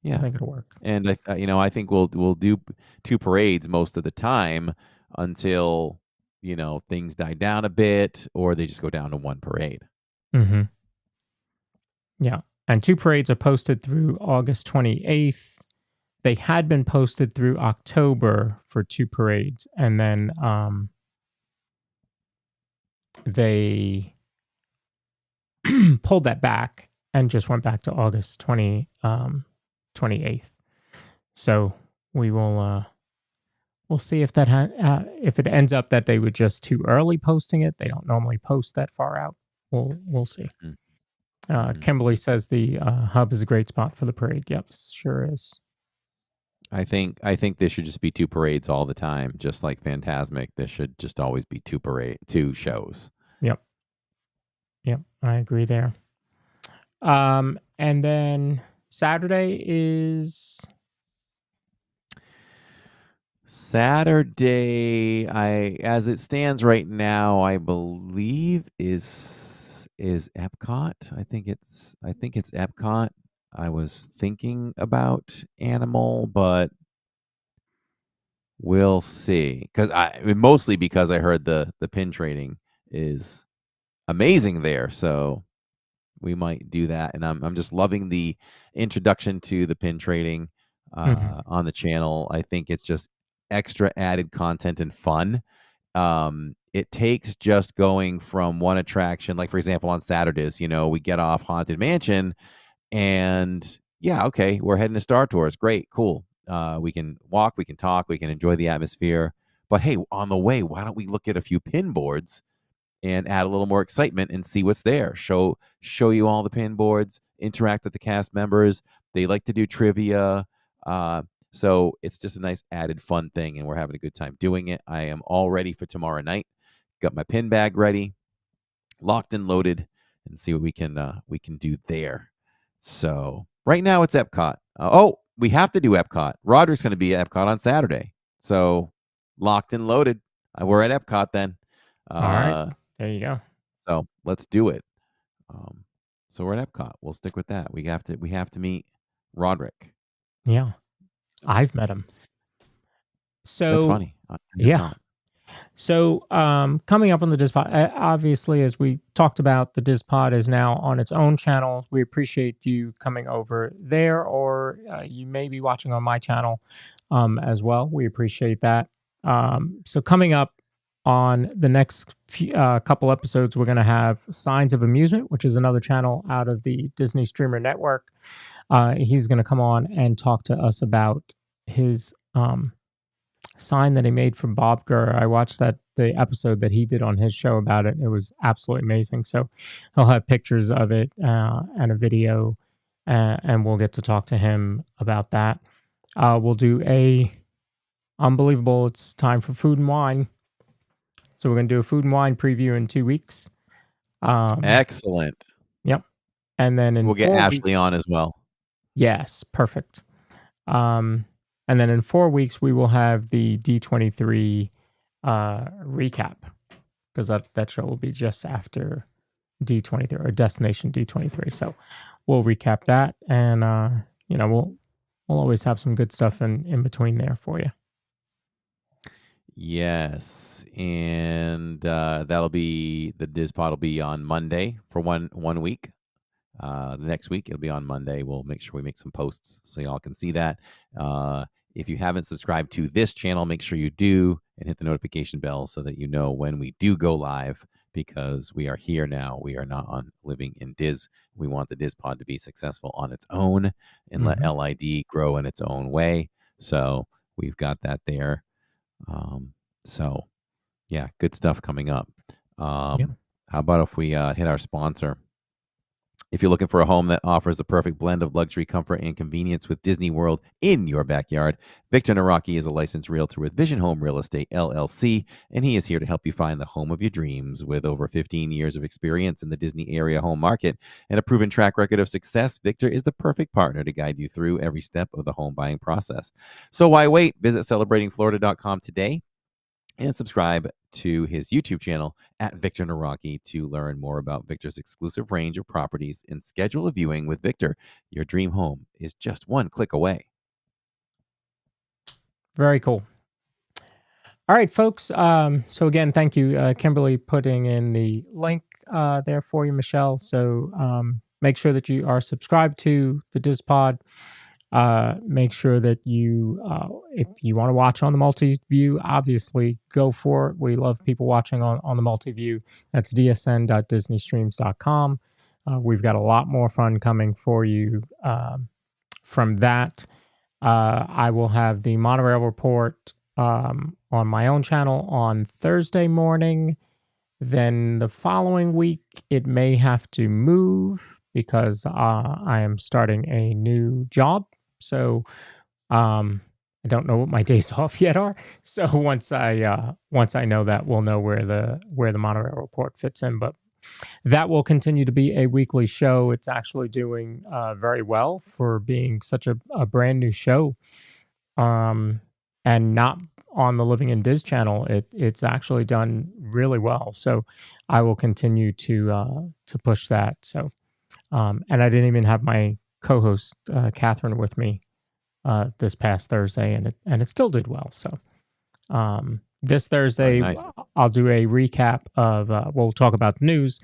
I think it'll work. And I think we'll do 2 parades most of the time until things die down a bit, or they just go down to 1 parade. Mm-hmm. Yeah, and 2 parades are posted through August 28th. They had been posted through October for 2 parades, and then they pulled that back and just went back to August 28th. So we will we'll see if that if it ends up that they were just too early posting it. They don't normally post that far out. We'll see. Kimberly says the hub is a great spot for the parade. Yep, sure is. I think there should just be 2 parades all the time, just like Fantasmic. There should just always be 2 shows. Yep, I agree there. And then Saturday, as it stands right now, I believe is Epcot. I think it's Epcot. I was thinking about Animal, but we'll see. Mostly because I heard the pin trading is amazing there, so we might do that. And I'm just loving the introduction to the pin trading on the channel. I think it's just extra added content and fun. It takes just going from one attraction, like for example on Saturdays, we get off Haunted Mansion and we're heading to Star Tours. Great, cool. We can walk, we can talk, we can enjoy the atmosphere. But hey, on the way, why don't we look at a few pin boards and add a little more excitement and see what's there? Show you all the pin boards, interact with the cast members. They like to do trivia. So it's just a nice added fun thing, and we're having a good time doing it. I am all ready for tomorrow night. Got my pin bag ready, locked and loaded, and see what we can do there. So right now it's Epcot. We have to do Epcot. Roderick's going to be at Epcot on Saturday. So locked and loaded. We're at Epcot then. All right. There you go. So let's do it. So we're at Epcot. We'll stick with that. We have to meet Roderick. Yeah. I've met him. So That's funny. Yeah. So coming up on the DIZPod, obviously, as we talked about, the DIZPod is now on its own channel. We appreciate you coming over there, or you may be watching on my channel as well. We appreciate that. So coming up on the next couple episodes, we're going to have Signs of Amusement, which is another channel out of the Disney Streamer Network. He's going to come on and talk to us about his sign that he made for Bob Gurr. I watched the episode that he did on his show about it. It was absolutely amazing. So he'll have pictures of it and a video, and we'll get to talk to him about that. We'll do unbelievable. It's time for food and wine. So we're going to do a food and wine preview in 2 weeks. Excellent. Yep. And then we'll get Ashley on as well. Yes, perfect. And then in 4 weeks, we will have the D23 recap, because that show will be just after D23 or Destination D23. So we'll recap that, and we'll always have some good stuff in between there for you. Yes, and that'll be the DIZPod will be on Monday for one week. The next week it'll be on Monday. We'll make sure we make some posts so y'all can see that. If you haven't subscribed to this channel, make sure you do and hit the notification bell so that you know when we do go live, because we are here now. We are not on living in Diz. We want the DIZPod to be successful on its own and let LID grow in its own way. So we've got that there. So yeah, good stuff coming up. How about if we hit our sponsor? If you're looking for a home that offers the perfect blend of luxury, comfort, and convenience with Disney World in your backyard, Victor Naraki is a licensed realtor with Vision Home Real Estate, LLC, and he is here to help you find the home of your dreams. With over 15 years of experience in the Disney area home market and a proven track record of success, Victor is the perfect partner to guide you through every step of the home buying process. So why wait? Visit celebratingflorida.com today and subscribe to his YouTube channel at Victor Naraki to learn more about Victor's exclusive range of properties and schedule a viewing with Victor. Your dream home is just one click away. Very cool. All right, folks. So again, thank you, Kimberly, putting in the link there for you, Michelle. So make sure that you are subscribed to the DIZPod. Make sure that you, if you want to watch on the multi-view, obviously go for it. We love people watching on the multi-view. That's dsn.disneystreams.com. We've got a lot more fun coming for you from that. I will have the Monorail Report on my own channel on Thursday morning. Then the following week, it may have to move because I am starting a new job. So I don't know what my days off yet are. So once I know that, we'll know where the Monorail Report fits in. But that will continue to be a weekly show. It's actually doing very well for being such a brand new show, and not on the Living in Diz channel. It's actually done really well. So I will continue to push that. So and I didn't even have my co-host Catherine with me this past Thursday, and it still did well. So this Thursday, nice. I'll do a recap of we'll talk about the news.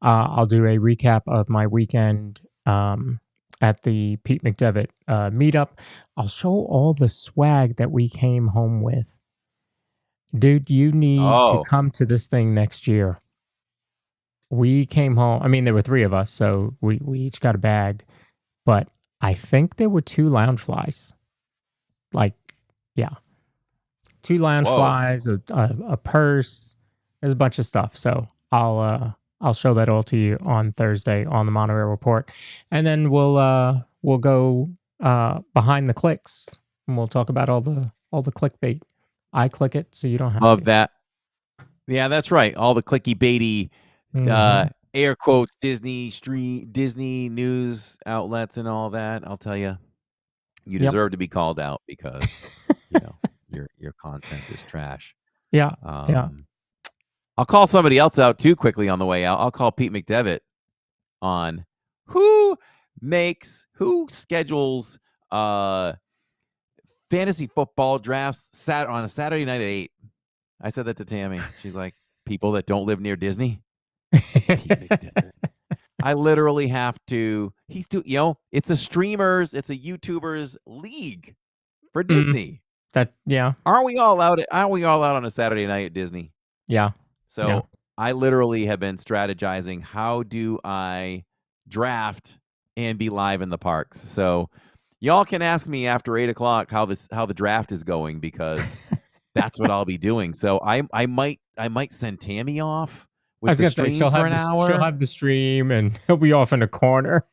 I'll do a recap of my weekend at the Pete McDevitt meetup. I'll show all the swag that we came home with. Dude, you need to come to this thing next year. We came home. I mean, there were 3 of us, so we each got a bag. But I think there were 2 Loungeflies. Like, yeah. 2 Loungeflies, a purse. There's a bunch of stuff. So I'll show that all to you on Thursday on the Monorail Report. And then we'll go behind the clicks, and we'll talk about all the clickbait. I click it, so you don't have to. Love that. Yeah, that's right. All the clicky baity air quotes Disney news outlets and all that. I'll tell you, you deserve to be called out because your content is trash. Yeah. I'll call somebody else out too quickly on the way out. I'll call Pete McDevitt on who schedules fantasy football drafts on a Saturday night at 8. I said that to Tammy. She's like, people that don't live near Disney. Pete McDevitt. I literally have to. It's a YouTubers league for Disney. Aren't we all out on a Saturday night at Disney? Yeah. So I literally have been strategizing. How do I draft and be live in the parks? So y'all can ask me after 8 o'clock how the draft is going, because that's what I'll be doing. So I might send Tammy off. I was gonna say she'll have the stream and he'll be off in a corner.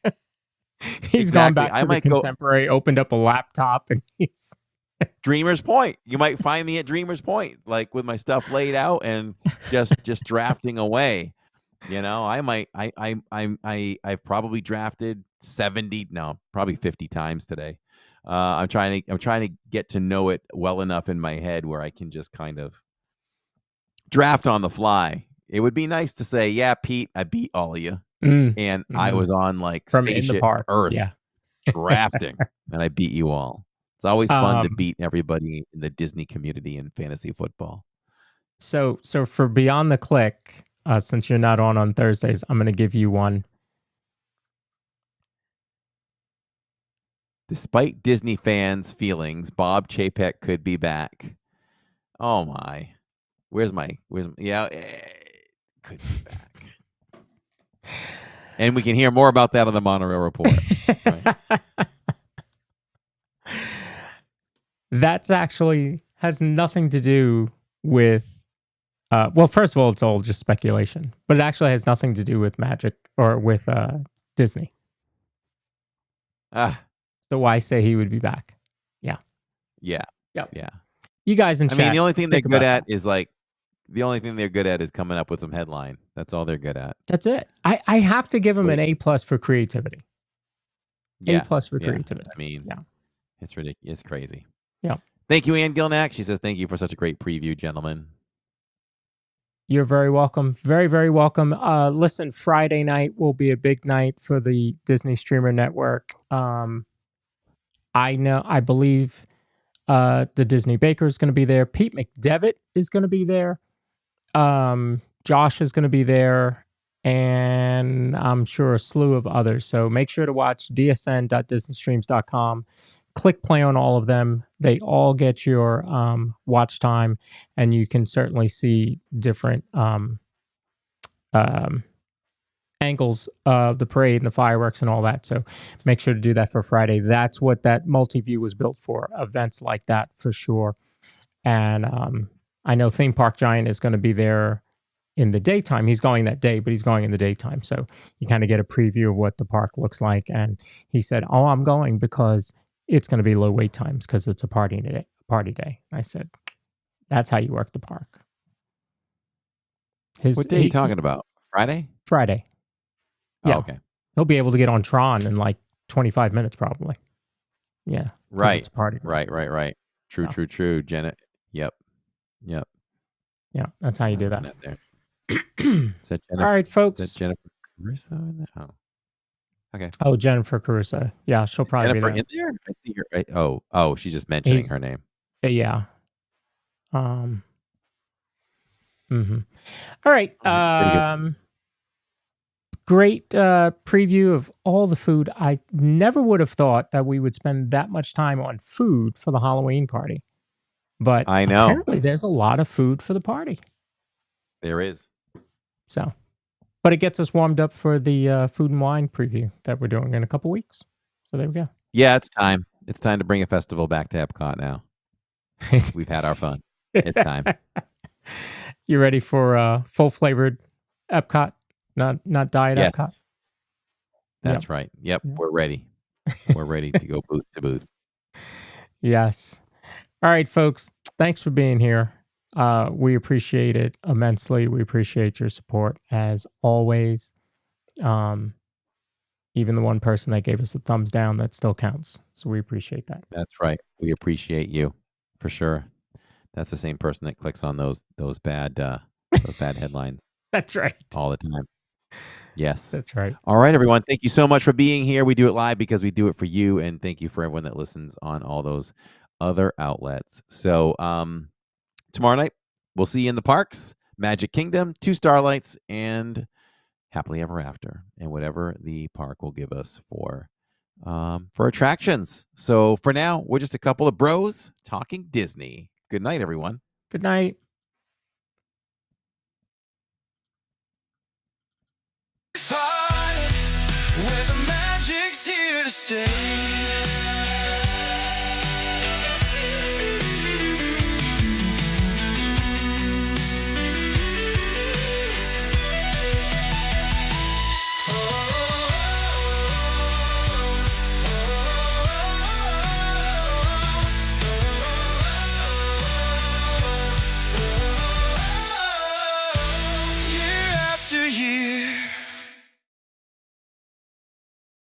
He's gone back to the Contemporary, opened up a laptop, and he's Dreamer's Point. You might find me at Dreamer's Point, like with my stuff laid out and just drafting away. I've probably drafted 50 times today. I'm trying to get to know it well enough in my head where I can just kind of draft on the fly. It would be nice to say, yeah, Pete, I beat all of you. And I was on like from in the Spaceship parks. Earth Yeah. drafting, and I beat you all. It's always fun to beat everybody in the Disney community in fantasy football. So for Beyond the Click, since you're not on Thursdays, I'm going to give you one. Despite Disney fans' feelings, Bob Chapek could be back. Oh my. Where's my could be back. And we can hear more about that on the Monorail Report. Right? That's actually has nothing to do with well, first of all, it's all just speculation, but it actually has nothing to do with magic or with Disney. So why say he would be back? Yeah. Yeah. Yep. Yeah. You guys in chat. I mean, the only thing they're think good about at is coming up with some headline. That's all they're good at. That's it. I have to give him an A+ for creativity. Yeah. A+ for creativity. I mean, it's ridiculous. It's crazy. Yeah. Thank you, Ann Gilnack. She says, thank you for such a great preview, gentlemen. You're very welcome. Very, very welcome. Listen, Friday night will be a big night for the Disney Streamer Network. I believe the Disney Baker is going to be there. Pete McDevitt is going to be there. Josh is going to be there. And I'm sure a slew of others. So make sure to watch dsn.disneystreams.com. Click play on all of them. They all get your watch time, and you can certainly see different angles of the parade and the fireworks and all that. So make sure to do that for Friday. That's what that multi-view was built for, events like that for sure. And I know Theme Park Giant is going to be there in the daytime. He's going that day, but he's going in the daytime. So you kind of get a preview of what the park looks like. And he said, oh, I'm going because it's going to be low wait times because it's a party day. I said, that's how you work the park. What day are you talking about? Friday? Friday. Yeah. Oh, okay. He'll be able to get on Tron in like 25 minutes probably. Yeah. Right. It's a party day. Right. True. Janet. Yep. Yeah. That's how you do that. There. Is that Jennifer? All right, folks. Is that Jennifer Caruso in there? Oh. Okay. Oh, Jennifer Caruso. Yeah, she'll probably Jennifer be there. in there? I see her. Oh, she's just mentioning her name. Yeah. All right. Great preview of all the food. I never would have thought that we would spend that much time on food for the Halloween party. But I know. Apparently there's a lot of food for the party. There is. So, but it gets us warmed up for the food and wine preview that we're doing in a couple weeks. So there we go. Yeah, it's time. It's time to bring a festival back to Epcot now. We've had our fun. It's time. You ready for full flavored Epcot? Not diet Yes. Epcot? That's right. Yep, we're ready. We're ready to go booth to booth. Yes. All right, folks. Thanks for being here. We appreciate it immensely. We appreciate your support as always. Even the one person that gave us a thumbs down, that still counts. So we appreciate that. That's right. We appreciate you for sure. That's the same person that clicks on those bad Those bad headlines. That's right. All the time. Yes. That's right. All right, everyone. Thank you so much for being here. We do it live because we do it for you. And thank you for everyone that listens on all those other outlets. So tomorrow night, we'll see you in the parks, Magic Kingdom, 2 Starlights, and Happily Ever After, and whatever the park will give us for attractions. So for now, we're just a couple of bros talking Disney. Good night, everyone. Good night. Where the magic's here to stay.